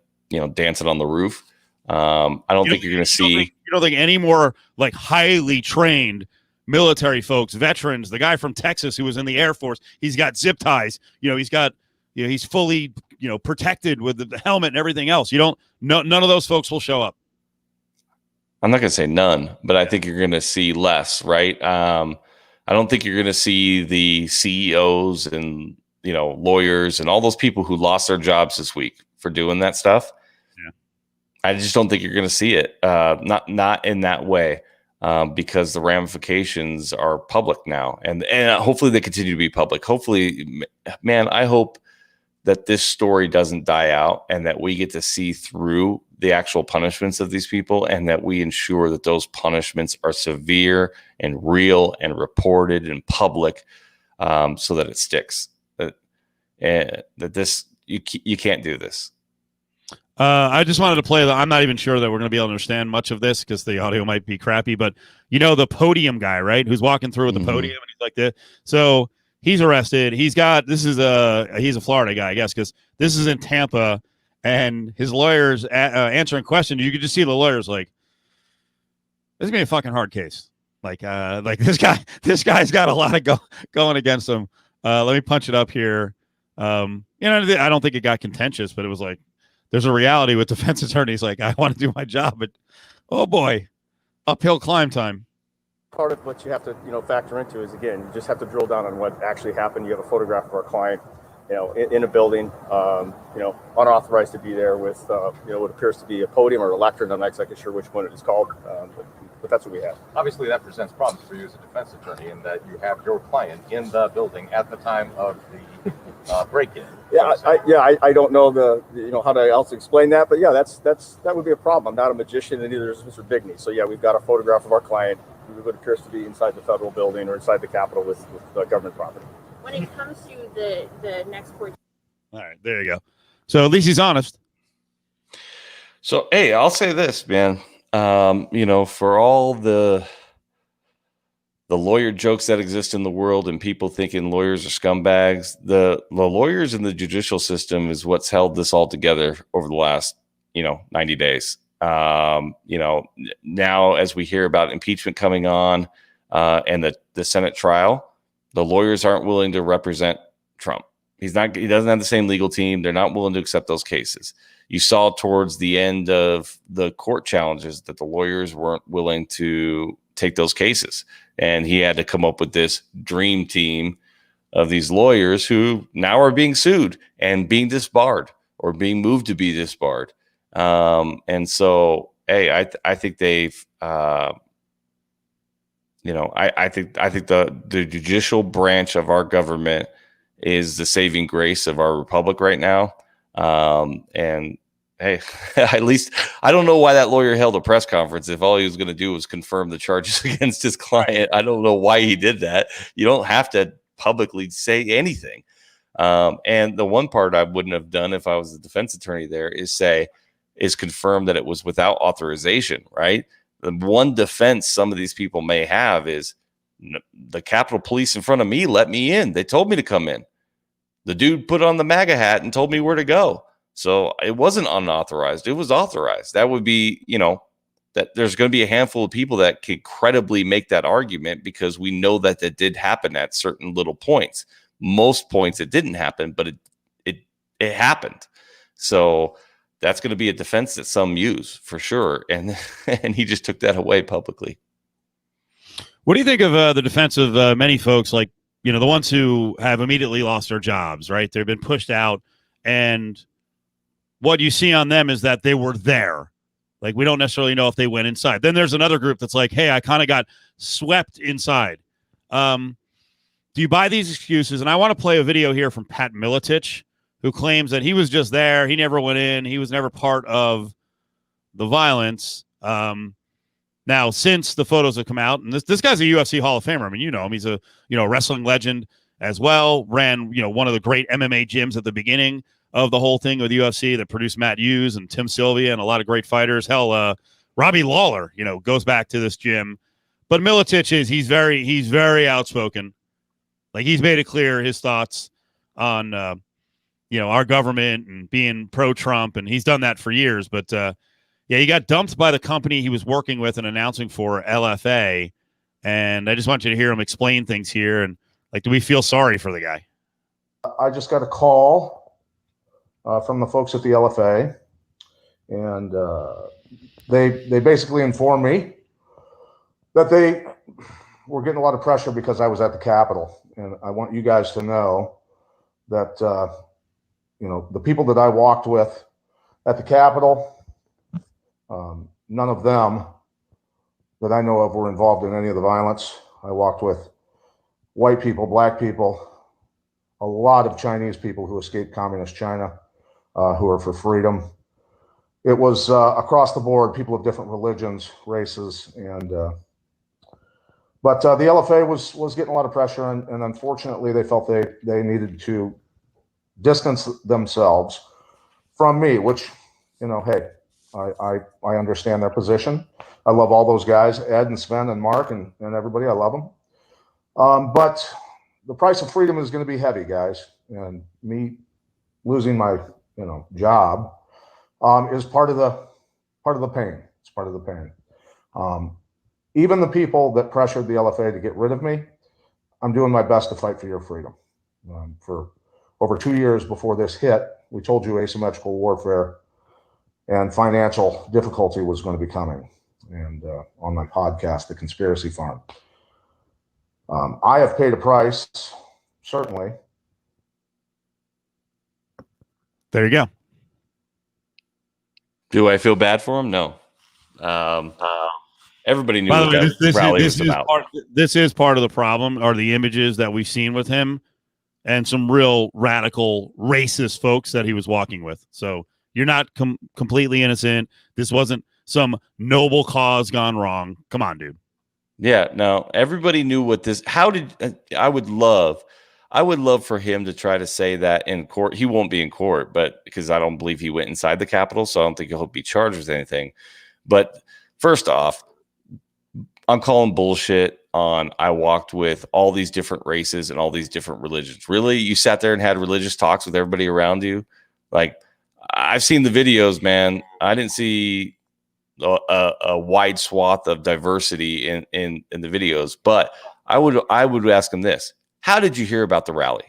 dancing on the roof. I don't think you're going to see. You don't think any more, like, highly trained military folks, veterans, the guy from Texas who was in the Air Force, he's got zip ties, he's fully, protected with the helmet and everything else. None of those folks will show up. I'm not going to say none, but I think you're going to see less, right? I don't think you're going to see the CEOs and, lawyers and all those people who lost their jobs this week for doing that stuff. Yeah. I just don't think you're going to see it. Not in that way, because the ramifications are public now, and hopefully they continue to be public. Hopefully, man, I hope that this story doesn't die out and that we get to see through the actual punishments of these people, and that we ensure that those punishments are severe and real and reported in public, so that it sticks. That this you can't do this. I just wanted to play I'm not even sure that we're going to be able to understand much of this because the audio might be crappy, but the podium guy, right? Who's walking through with the podium, and he's like this. So he's arrested. He's a Florida guy, I guess, because this is in Tampa, and his lawyers answering questions. You could just see the lawyers like, this is gonna be a fucking hard case. Like this guy's got a lot of going against him. Let me punch it up here. I don't think it got contentious, but it was like, there's a reality with defense attorneys. Like, I want to do my job, but oh boy, uphill climb time. Part of what you have to, factor into is, again, you just have to drill down on what actually happened. You have a photograph of our client, in a building, unauthorized to be there with, what appears to be a podium or a lectern. I'm not exactly sure which one it is called, but that's what we have. Obviously, that presents problems for you as a defense attorney in that you have your client in the building at the time of the break-in. Yeah, I don't know how to else explain that, but yeah, that would be a problem. I'm not a magician, and neither is Mr. Bigney. So yeah, we've got a photograph of our client who appears to be inside the federal building or inside the Capitol with government property. When it comes to the next court. All right, there you go. So at least he's honest. So, hey, I'll say this, man. For all the lawyer jokes that exist in the world and people thinking lawyers are scumbags, the lawyers in the judicial system is what's held this all together over the last, 90 days. Now as we hear about impeachment coming on and the Senate trial, the lawyers aren't willing to represent Trump. He doesn't have the same legal team. They're not willing to accept those cases. You saw towards the end of the court challenges that the lawyers weren't willing to take those cases. And he had to come up with this dream team of these lawyers who now are being sued and being disbarred or being moved to be disbarred. And so, hey, I think they've, I think the judicial branch of our government is the saving grace of our republic right now. And hey, at least I don't know why that lawyer held a press conference if all he was going to do was confirm the charges against his client. I don't know why he did that. You don't have to publicly say anything. And the one part I wouldn't have done if I was the defense attorney there is confirm that it was without authorization, right? The one defense some of these people may have is the Capitol Police in front of me let me in. They told me to come in. The dude put on the MAGA hat and told me where to go. So it wasn't unauthorized. It was authorized. That would be, that there's going to be a handful of people that can credibly make that argument because we know that did happen at certain little points. Most points it didn't happen, but it happened. So that's going to be a defense that some use for sure. And he just took that away publicly. What do you think of the defense of many folks, like, the ones who have immediately lost their jobs, right? They've been pushed out, and what you see on them is that they were there. Like, we don't necessarily know if they went inside. Then there's another group that's like, hey, I kind of got swept inside. Do you buy these excuses? And I want to play a video here from Pat Miletic, who claims that he was just there. He never went in. He was never part of the violence. Now, since the photos have come out, and this guy's a UFC Hall of Famer. I mean, you know him. He's a wrestling legend as well. Ran one of the great MMA gyms at the beginning of the whole thing with UFC that produced Matt Hughes and Tim Sylvia and a lot of great fighters. Hell, Robbie Lawler, goes back to this gym. But Miletic he's very outspoken. Like, he's made it clear his thoughts on our government and being pro-Trump, and he's done that for years. But he got dumped by the company he was working with and announcing for, LFA. And I just want you to hear him explain things here. And, do we feel sorry for the guy? I just got a call from the folks at the LFA, and they basically informed me that they were getting a lot of pressure because I was at the Capitol. And I want you guys to know that, the people that I walked with at the Capitol, none of them that I know of were involved in any of the violence. I walked with white people, black people, a lot of Chinese people who escaped communist China, who are for freedom. It was across the board, people of different religions, races, and but the LFA was getting a lot of pressure, and unfortunately, they felt they needed to distance themselves from me, which, hey, I understand their position. I love all those guys, Ed and Sven and Mark and everybody. I love them. But the price of freedom is going to be heavy, guys. And me losing my, job is part of the pain. It's part of the pain. Even the people that pressured the LFA to get rid of me, I'm doing my best to fight for your freedom. For over 2 years before this hit, we told you asymmetrical warfare and financial difficulty was going to be coming. and on my podcast, The Conspiracy Farm. I have paid a price, certainly. There you go. Do I feel bad for him? No. Everybody knew By the what way, that rally was about. This is part of the problem, are the images that we've seen with him and some real radical racist folks that he was walking with. So you're not completely innocent. This wasn't some noble cause gone wrong. Come on, dude. Yeah, no, everybody knew what this. How did I would love for him to try to say that in court. He won't be in court, but because I don't believe he went inside the Capitol, so I don't think he'll be charged with anything. But first off, I'm calling bullshit on I walked with all these different races and all these different religions. Really? You sat there and had religious talks with everybody around you? Like, I've seen the videos, man. I didn't see a wide swath of diversity in the videos, but I would ask him this: how did you hear about the rally?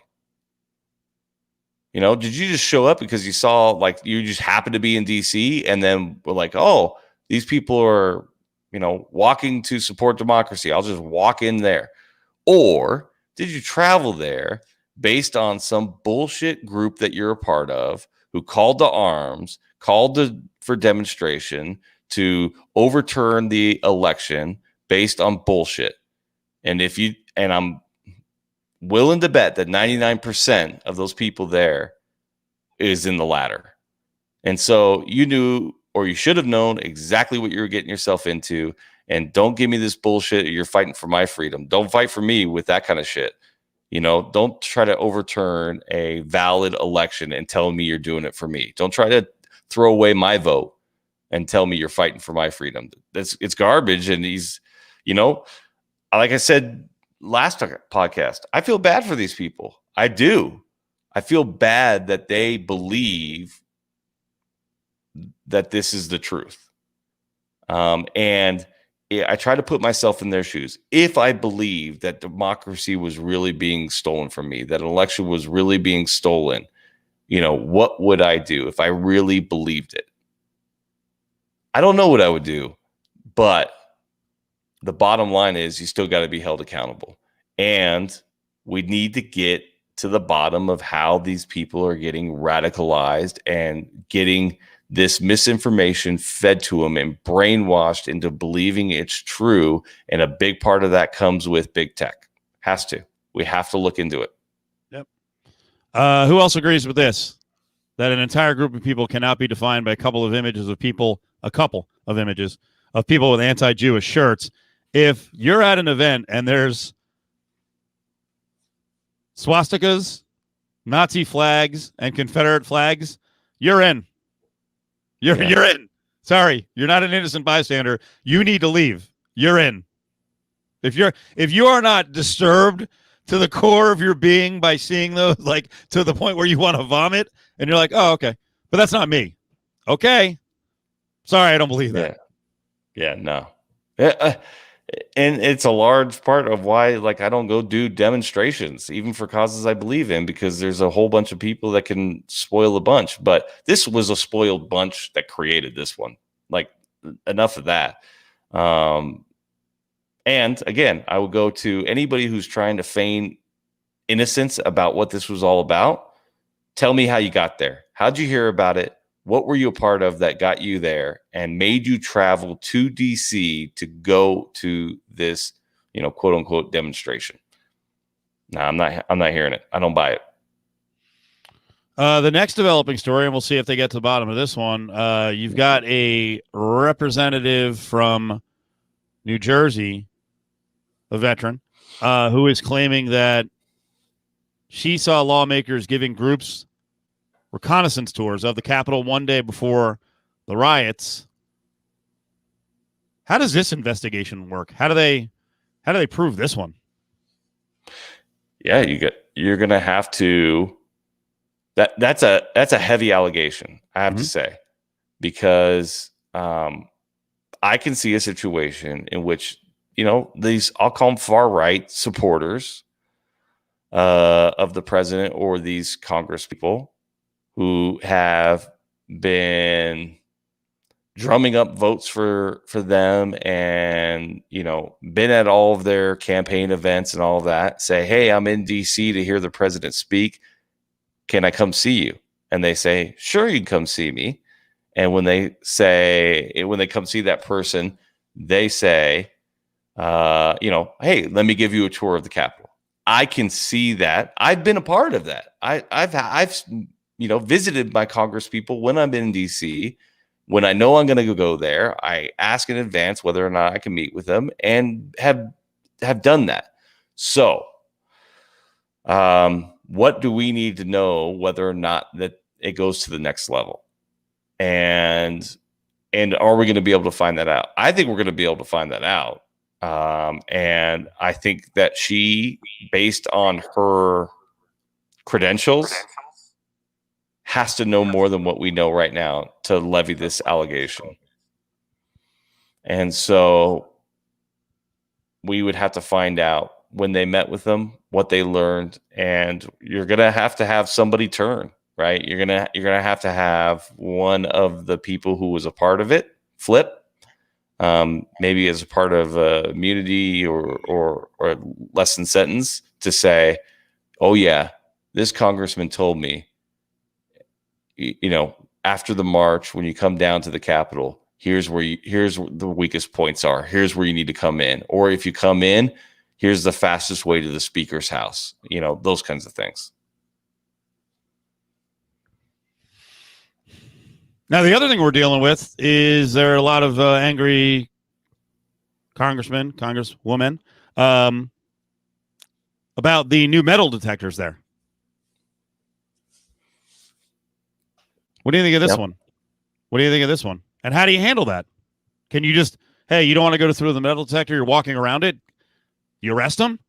You know, did you just show up because you saw, like, you just happened to be in DC and then were like, oh, these people are, you know, walking to support democracy, I'll just walk in there? Or did you travel there based on some bullshit group that you're a part of who called to arms, for demonstration to overturn the election based on bullshit? And I'm willing to bet that 99% of those people there is in the latter. And so you knew, or you should have known, exactly what you were getting yourself into. And don't give me this bullshit, you're fighting for my freedom. Don't fight for me with that kind of shit. You know, don't try to overturn a valid election and tell me you're doing it for me. Don't try to throw away my vote and tell me you're fighting for my freedom. It's garbage. And he's, you know, like I said last podcast, I feel bad for these people. I do. I feel bad that they believe that this is the truth. And I try to put myself in their shoes. If I believe that democracy was really being stolen from me, that an election was really being stolen, you know, what would I do if I really believed it? I don't know what I would do, but the bottom line is you still got to be held accountable. And we need to get to the bottom of how these people are getting radicalized and getting this misinformation fed to them and brainwashed into believing it's true. And a big part of that comes with big tech. Has to. We have to look into it. Yep. Who else agrees with this? That an entire group of people cannot be defined by a couple of images of people with anti-Jewish shirts. If you're at an event and there's swastikas, Nazi flags, and Confederate flags, you're in. You're in. Sorry, you're not an innocent bystander. You need to leave. You're in. If you are not disturbed to the core of your being by seeing those, like, to the point where you want to vomit, and you're like, oh, okay, but that's not me. Okay, sorry, I don't believe that. Yeah, no. And it's a large part of why, like, I don't go do demonstrations, even for causes I believe in, because there's a whole bunch of people that can spoil a bunch. But this was a spoiled bunch that created this one. Like, enough of that. And again, I would go to anybody who's trying to feign innocence about what this was all about. Tell me how you got there. How'd you hear about it? What were you a part of that got you there and made you travel to DC to go to this, you know, quote unquote demonstration? No, I'm not hearing it. I don't buy it. The next developing story, and we'll see if they get to the bottom of this one. You've got a representative from New Jersey, a veteran, who is claiming that she saw lawmakers giving groups reconnaissance tours of the Capitol one day before the riots. How does this investigation work? How do they prove this one? Yeah, you're gonna have to. That's a heavy allegation, I have to say, because I can see a situation in which, you know, these, I'll call them far right supporters of the president, or these Congress people who have been drumming up votes for them, and been at all of their campaign events and all of that, say, hey, I'm in DC to hear the president speak, can I come see you? And they say, sure, you can come see me. And when they come see that person, they say, hey, let me give you a tour of the Capitol. I can see that. I've been a part of that. I've visited my Congress people when I'm in DC. When I know I'm going to go there, I ask in advance whether or not I can meet with them, and have done that. So, what do we need to know whether or not that it goes to the next level? And are we going to be able to find that out? I think we're going to be able to find that out. And I think that she, based on her credentials, has to know more than what we know right now to levy this allegation. And so we would have to find out when they met with them, what they learned, and you're going to have somebody turn, right? You're going to have one of the people who was a part of it flip, maybe as a part of immunity or less than sentence, to say, oh yeah, this congressman told me, after the march, when you come down to the Capitol, here's where the weakest points are. Here's where you need to come in. Or if you come in, here's the fastest way to the speaker's house. Those kinds of things. Now, the other thing we're dealing with is there are a lot of angry congressmen, congresswomen, about the new metal detectors there. What do you think of this one? What do you think of this one? And how do you handle that? Can you just, hey, you don't want to go through the metal detector, you're walking around it, you arrest them?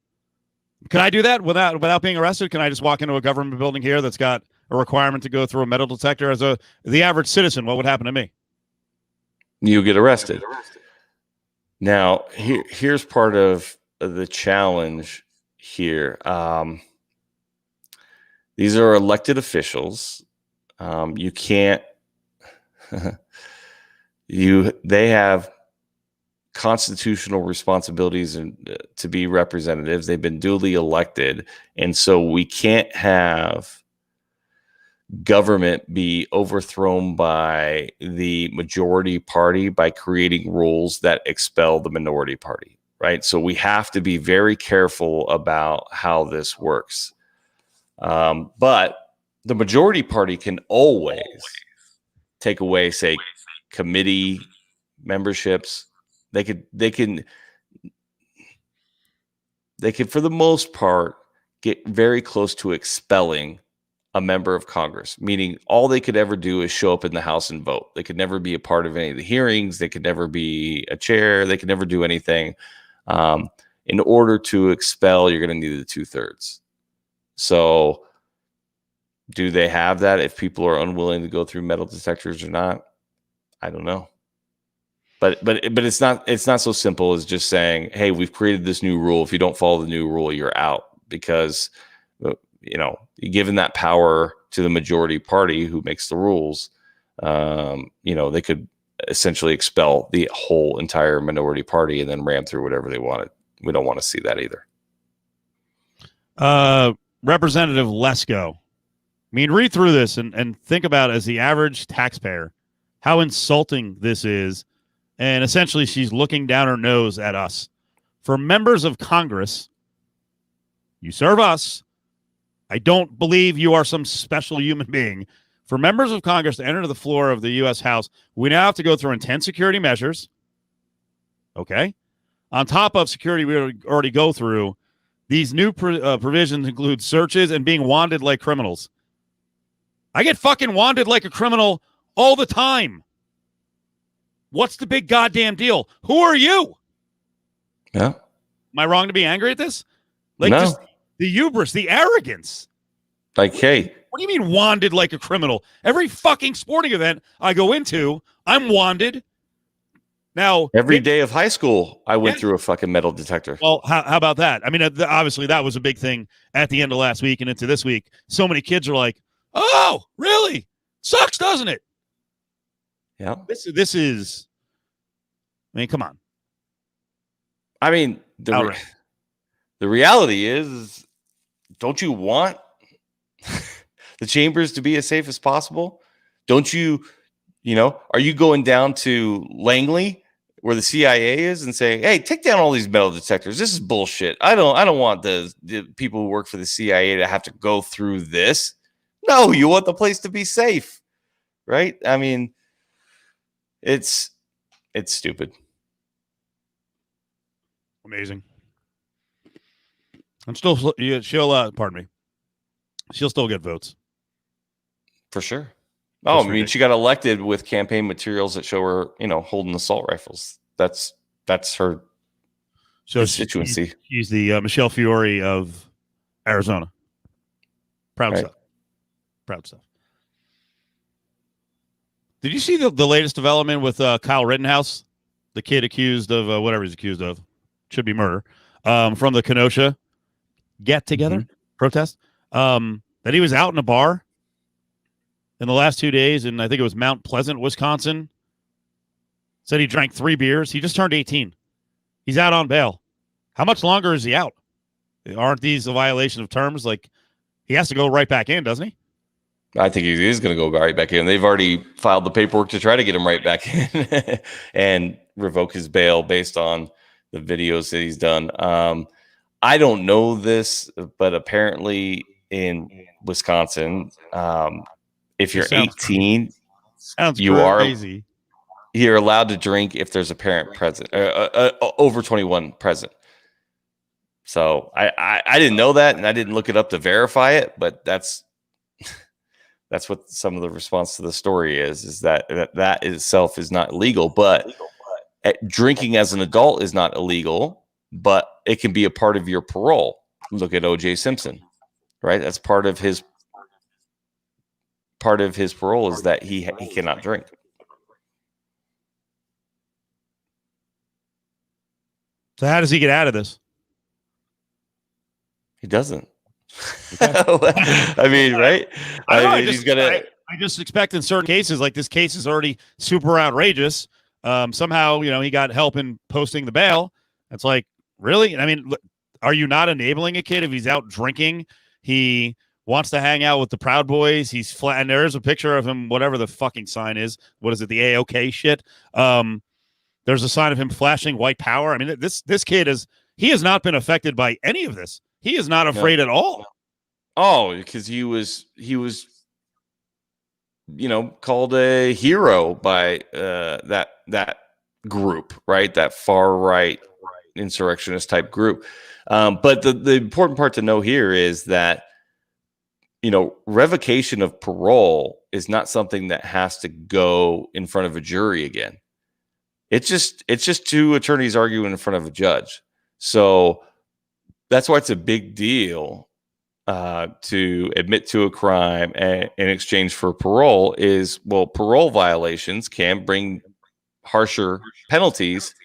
Can I do that without being arrested? Can I just walk into a government building here that's got a requirement to go through a metal detector? As the average citizen, what would happen to me? You get arrested. Now, here's part of the challenge here. These are elected officials. You can't. They have constitutional responsibilities to be representatives. They've been duly elected, and so we can't have government be overthrown by the majority party by creating rules that expel the minority party, right? So we have to be very careful about how this works. But the majority party can always take away, say, committee memberships. They can, for the most part, get very close to expelling a member of Congress, meaning all they could ever do is show up in the House and vote. They could never be a part of any of the hearings. They could never be a chair. They could never do anything. In order to expel, you're going to need the 2/3. So do they have that if people are unwilling to go through metal detectors or not? I don't know. But it's not so simple as just saying, hey, we've created this new rule. If you don't follow the new rule, you're out, because given that power to the majority party who makes the rules, they could essentially expel the whole entire minority party and then ram through whatever they wanted. We don't want to see that either. Representative Lesko. I mean, read through this and think about, as the average taxpayer, how insulting this is. And essentially, she's looking down her nose at us. For members of Congress, you serve us. I don't believe you are some special human being. For members of Congress to enter the floor of the U.S. House, we now have to go through intense security measures. Okay. On top of security we already go through, these new provisions include searches and being wanted like criminals. I get fucking wanted like a criminal all the time. What's the big goddamn deal? Who are you? Yeah. Am I wrong to be angry at this? Like, no. Just the hubris, the arrogance. Like, hey. What do you mean wanded like a criminal? Every fucking sporting event I go into, I'm wanded. Now, every day of high school, I went through a fucking metal detector. Well, how about that? I mean, obviously that was a big thing at the end of last week and into this week. So many kids are like, oh, really? Sucks, doesn't it? Yeah. This is. I mean, come on. I mean, the reality is, don't you want the chambers to be as safe as possible? Don't you, are you going down to Langley where the CIA is and saying, hey, take down all these metal detectors. This is bullshit. I don't want the people who work for the CIA to have to go through this. No, you want the place to be safe, right? I mean, it's stupid. Amazing. I'm still she'll pardon me. She'll still get votes. For sure. Oh, I mean, she got elected with campaign materials that show her, holding assault rifles. That's her constituency. She's the Michelle Fiore of Arizona. Proud stuff. Proud stuff. Did you see the latest development with Kyle Rittenhouse, the kid accused of whatever he's accused of? Should be murder. From the Kenosha get-together protest. That he was out in a bar in the last 2 days, and I think it was Mount Pleasant, Wisconsin. Said he drank 3 beers. He just turned 18. He's out on bail. How much longer is he out? Aren't these a violation of terms? Like, he has to go right back in, doesn't he? I think he is going to go right back in. They've already filed the paperwork to try to get him right back in and revoke his bail based on the videos that he's done. I don't know this, but apparently in Wisconsin, if you're 18, you're allowed to drink if there's a parent present, over 21 present. So I didn't know that, and I didn't look it up to verify it, but that's what some of the response to the story is that itself is not illegal, but drinking as an adult is not illegal, but it can be a part of your parole. Look at O.J. Simpson, right? That's part of his parole is that he cannot drink. So how does he get out of this? He doesn't. I mean, right? I just expect in certain cases, like this case is already super outrageous. Somehow, he got help in posting the bail. It's like, really? I mean, are you not enabling a kid if he's out drinking? He wants to hang out with the Proud Boys. He's flat, and there's a picture of him, whatever the fucking sign is. What is it? The AOK shit. There's a sign of him flashing white power. I mean, this kid he has not been affected by any of this. He is not afraid at all. Oh, because he was, called a hero by that group, right? That far right insurrectionist type group. But the important part to know here is that, revocation of parole is not something that has to go in front of a jury again. It's just 2 attorneys arguing in front of a judge. So that's why it's a big deal to admit to a crime in exchange for parole parole violations can bring harsher penalties,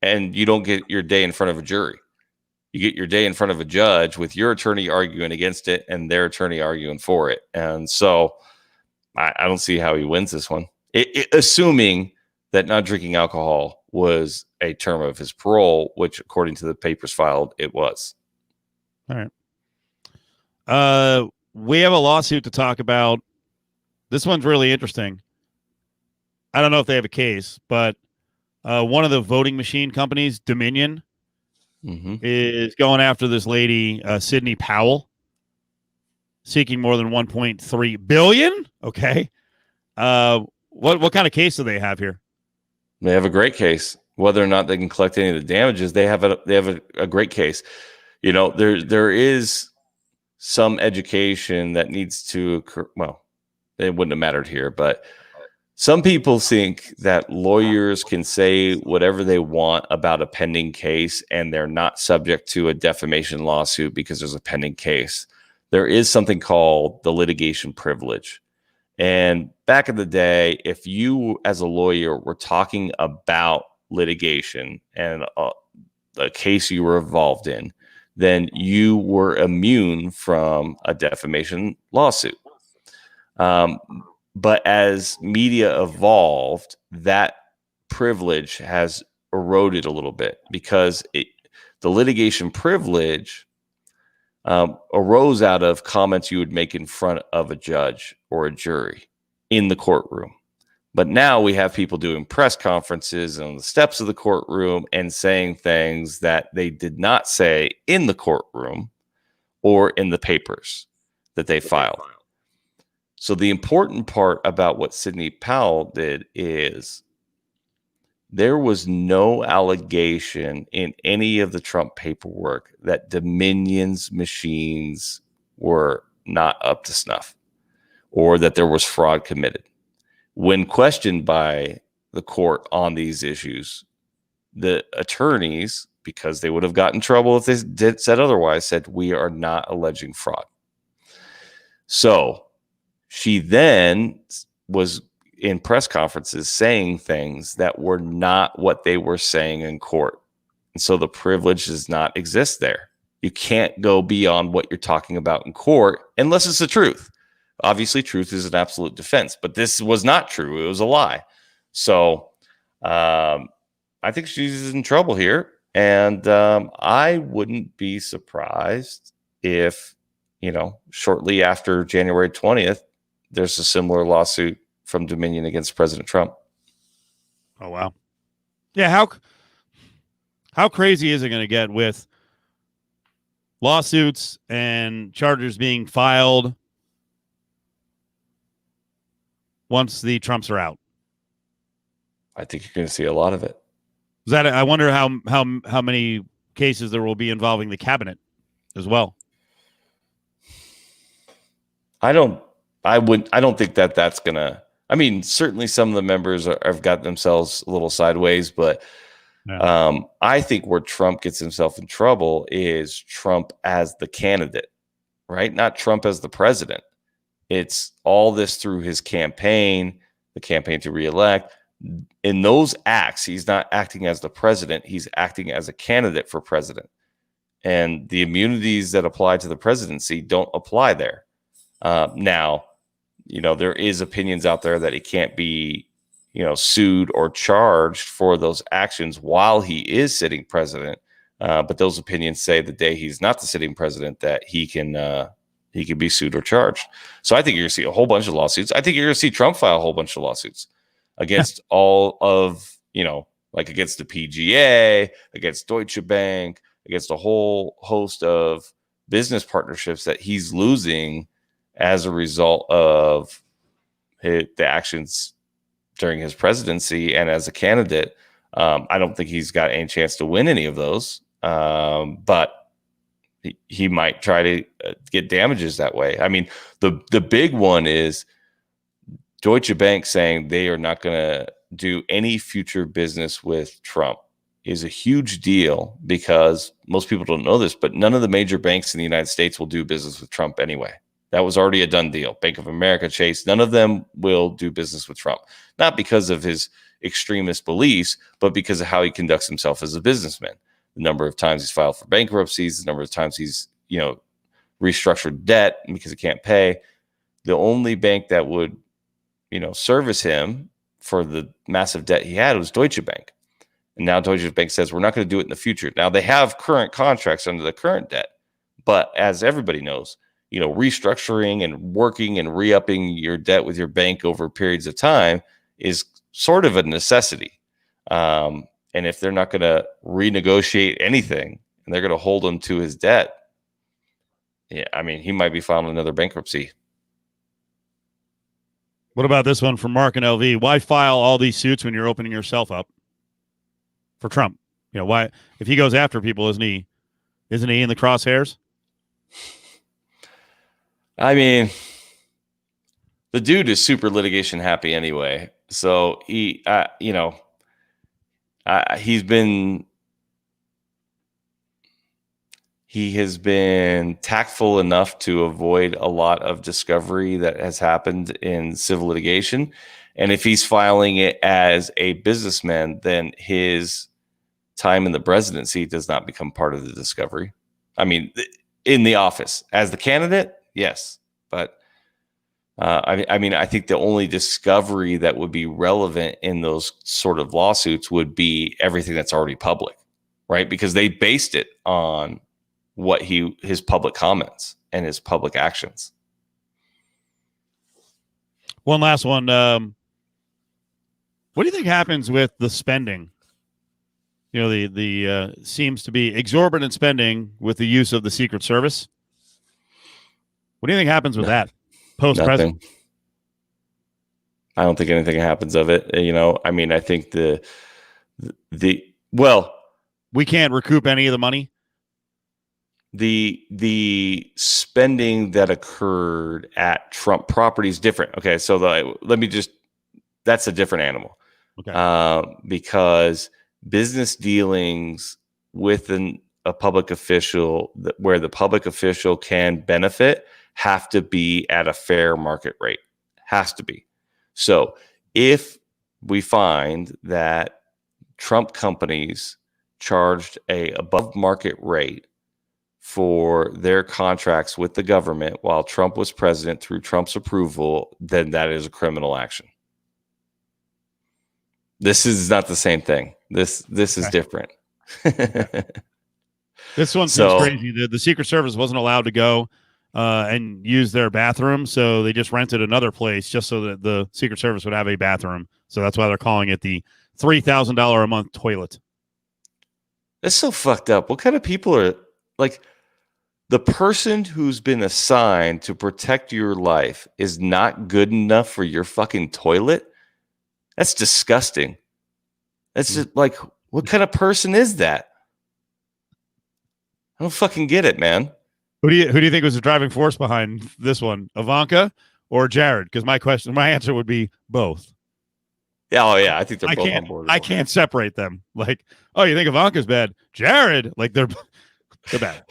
and you don't get your day in front of a jury. You get your day in front of a judge with your attorney arguing against it and their attorney arguing for it. And so I don't see how he wins this one, assuming that not drinking alcohol was a term of his parole, which according to the papers filed, it was. All right. We have a lawsuit to talk about. This one's really interesting. I don't know if they have a case, but one of the voting machine companies, Dominion, is going after this lady, Sidney Powell, seeking more than $1.3 billion. Okay. What kind of case do they have here? They have a great case. Whether or not they can collect any of the damages, they have a great case. There is some education that needs to occur. Well, it wouldn't have mattered here, but some people think that lawyers can say whatever they want about a pending case and they're not subject to a defamation lawsuit because there's a pending case. There is something called the litigation privilege. And back in the day, if you as a lawyer were talking about litigation and a case you were involved in, then you were immune from a defamation lawsuit. But as media evolved, that privilege has eroded a little bit because the litigation privilege arose out of comments you would make in front of a judge or a jury in the courtroom. But now we have people doing press conferences on the steps of the courtroom and saying things that they did not say in the courtroom or in the papers that they filed. So the important part about what Sidney Powell did is there was no allegation in any of the Trump paperwork that Dominion's machines were not up to snuff or that there was fraud committed. When questioned by the court on these issues, the attorneys, because they would have gotten in trouble if they said otherwise, said, we are not alleging fraud. So she then was in press conferences saying things that were not what they were saying in court. And so the privilege does not exist there. You can't go beyond what you're talking about in court unless it's the truth. Obviously, truth is an absolute defense, but this was not true. It was a lie. So I think she's in trouble here. And I wouldn't be surprised if, shortly after January 20th, there's a similar lawsuit from Dominion against President Trump. Oh, wow. Yeah. How crazy is it going to get with lawsuits and charges being filed once the Trumps are out? I think you're going to see a lot of it. I wonder how many cases there will be involving the cabinet as well. I don't think that's going to, certainly some of the members have got themselves a little sideways, but yeah. I think where Trump gets himself in trouble is Trump as the candidate, right? Not Trump as the president. It's all this through his campaign, the campaign to reelect. In those acts, he's not acting as the president. He's acting as a candidate for president. And the immunities that apply to the presidency don't apply there. Now, there is opinions out there that he can't be, sued or charged for those actions while he is sitting president. But those opinions say the day he's not the sitting president that he can be sued or charged. So I think you're going to see a whole bunch of lawsuits. I think you're going to see Trump file a whole bunch of lawsuits against all of, against the PGA, against Deutsche Bank, against a whole host of business partnerships that he's losing as a result of the actions during his presidency and as a candidate. I don't think he's got any chance to win any of those, but he might try to get damages that way. The big one is Deutsche Bank saying they are not going to do any future business with Trump is a huge deal because most people don't know this, but none of the major banks in the United States will do business with Trump anyway. That was already a done deal. Bank of America, Chase, none of them will do business with Trump. Not because of his extremist beliefs, but because of how he conducts himself as a businessman. The number of times he's filed for bankruptcies, the number of times he's, restructured debt because he can't pay. The only bank that would, service him for the massive debt he had was Deutsche Bank. And now Deutsche Bank says, we're not going to do it in the future. Now they have current contracts under the current debt, but as everybody knows, restructuring and working and re-upping your debt with your bank over periods of time is sort of a necessity. And if they're not going to renegotiate anything and they're going to hold him to his debt, he might be filing another bankruptcy. What about this one from Mark and LV? Why file all these suits when you're opening yourself up for Trump? Why, if he goes after people, isn't he in the crosshairs? The dude is super litigation happy anyway. So he, he has been tactful enough to avoid a lot of discovery that has happened in civil litigation. And if he's filing it as a businessman, then his time in the presidency does not become part of the discovery. In the office as the candidate, yes, but I mean, I think the only discovery that would be relevant in those sort of lawsuits would be everything that's already public, right? Because they based it on what his public comments and his public actions. One last one. What do you think happens with the spending? You know, the seems to be exorbitant spending with the use of the Secret Service. What do you think happens with that post-president? Nothing. I don't think anything happens of it. You know, I mean, I think we can't recoup any of the money. The spending that occurred at Trump property is different. Okay, so that's a different animal. Okay. Because business dealings with a public official where the public official can benefit have to be at a fair market rate. Has to be. So if we find that Trump companies charged a above market rate for their contracts with the government while Trump was president through Trump's approval, then that is a criminal action. This is not the same thing. This is different. This one seems crazy. The Secret Service wasn't allowed to go and use their bathroom, so they just rented another place just so that the Secret Service would have a bathroom. So that's why they're calling it the $3,000 a month toilet. That's so fucked up. What kind of people are like? The person who's been assigned to protect your life is not good enough for your fucking toilet? That's disgusting. That's just like, what kind of person is that? I don't fucking get it, man. Who do you think was the driving force behind this one? Ivanka or Jared? Because my answer would be both. Yeah, oh yeah, I think they're both on board. I can't separate them. Like, oh, you think Ivanka's bad? Jared, like they're bad.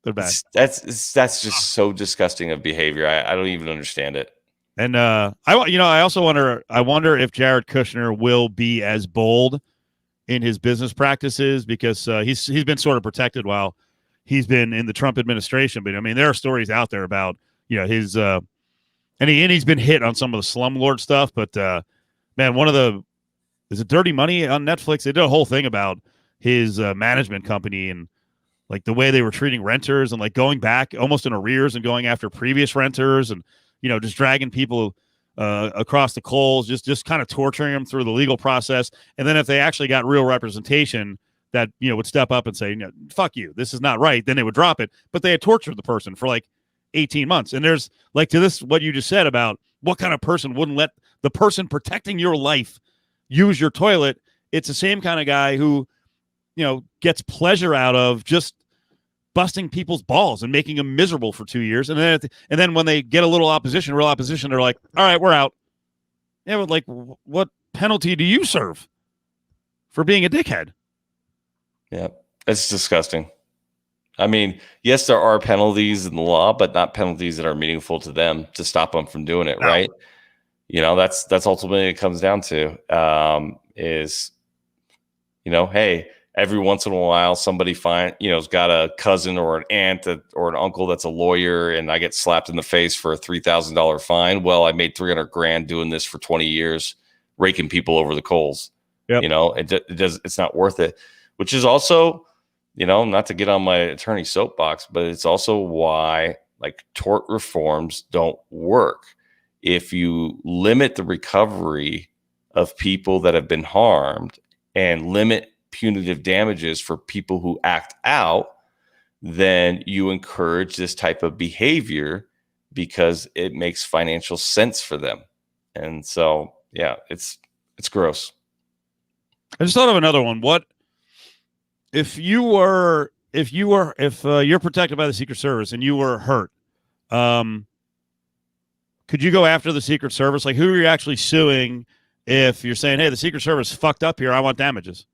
They're bad. That's just so disgusting of behavior. I don't even understand it. And I also wonder if Jared Kushner will be as bold in his business practices because he's been sort of protected while he's been in the Trump administration. But I mean, there are stories out there about his and he's been hit on some of the slumlord stuff. But man, is it Dirty Money on Netflix? They did a whole thing about his management company and like the way they were treating renters and like going back almost in arrears and going after previous renters and just dragging people across the coals, just kind of torturing them through the legal process. And then if they actually got real representation that would step up and say, fuck you, this is not right, then they would drop it. But they had tortured the person for like 18 months. And there's like to this what you just said about what kind of person wouldn't let the person protecting your life use your toilet. It's the same kind of guy who gets pleasure out of just busting people's balls and making them miserable for 2 years. And then when they get a little real opposition, they're like, all right, we're out. Yeah, but like, what penalty do you serve for being a dickhead? Yeah, it's disgusting. I mean, yes, there are penalties in the law, but not penalties that are meaningful to them to stop them from doing it, right? That's ultimately it comes down to hey, every once in a while, somebody has got a cousin or an aunt or an uncle that's a lawyer, and I get slapped in the face for a $3,000 fine. Well, I made $300,000 doing this for 20 years, raking people over the coals. Yep. It's not worth it. Which is also, not to get on my attorney soapbox, but it's also why like tort reforms don't work. If you limit the recovery of people that have been harmed and limit punitive damages for people who act out, then you encourage this type of behavior because it makes financial sense for them. And so, yeah, it's gross. I just thought of another one. What if you're protected by the Secret Service and you were hurt? Could you go after the Secret Service? Like, who are you actually suing if you're saying, hey, the Secret Service fucked up here, I want damages?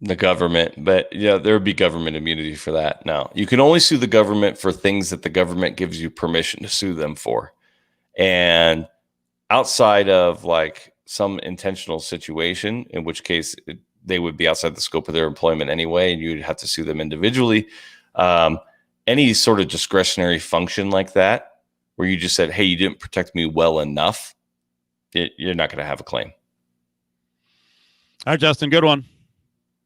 The government, but there would be government immunity for that. No, you can only sue the government for things that the government gives you permission to sue them for. And outside of like some intentional situation, in which case they would be outside the scope of their employment anyway, and you'd have to sue them individually. Any sort of discretionary function like that, where you just said, hey, you didn't protect me well enough, you're not going to have a claim. All right, Justin, good one.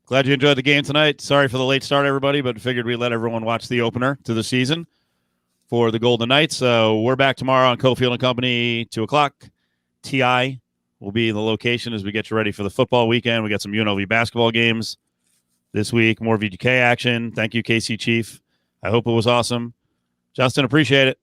Glad you enjoyed the game tonight. Sorry for the late start, everybody, but figured we'd let everyone watch the opener to the season for the Golden Knights. So we're back tomorrow on Cofield and Company, 2:00. TI will be in the location as we get you ready for the football weekend. We got some UNLV basketball games this week, more VGK action. Thank you, KC Chief. I hope it was awesome. Justin, appreciate it.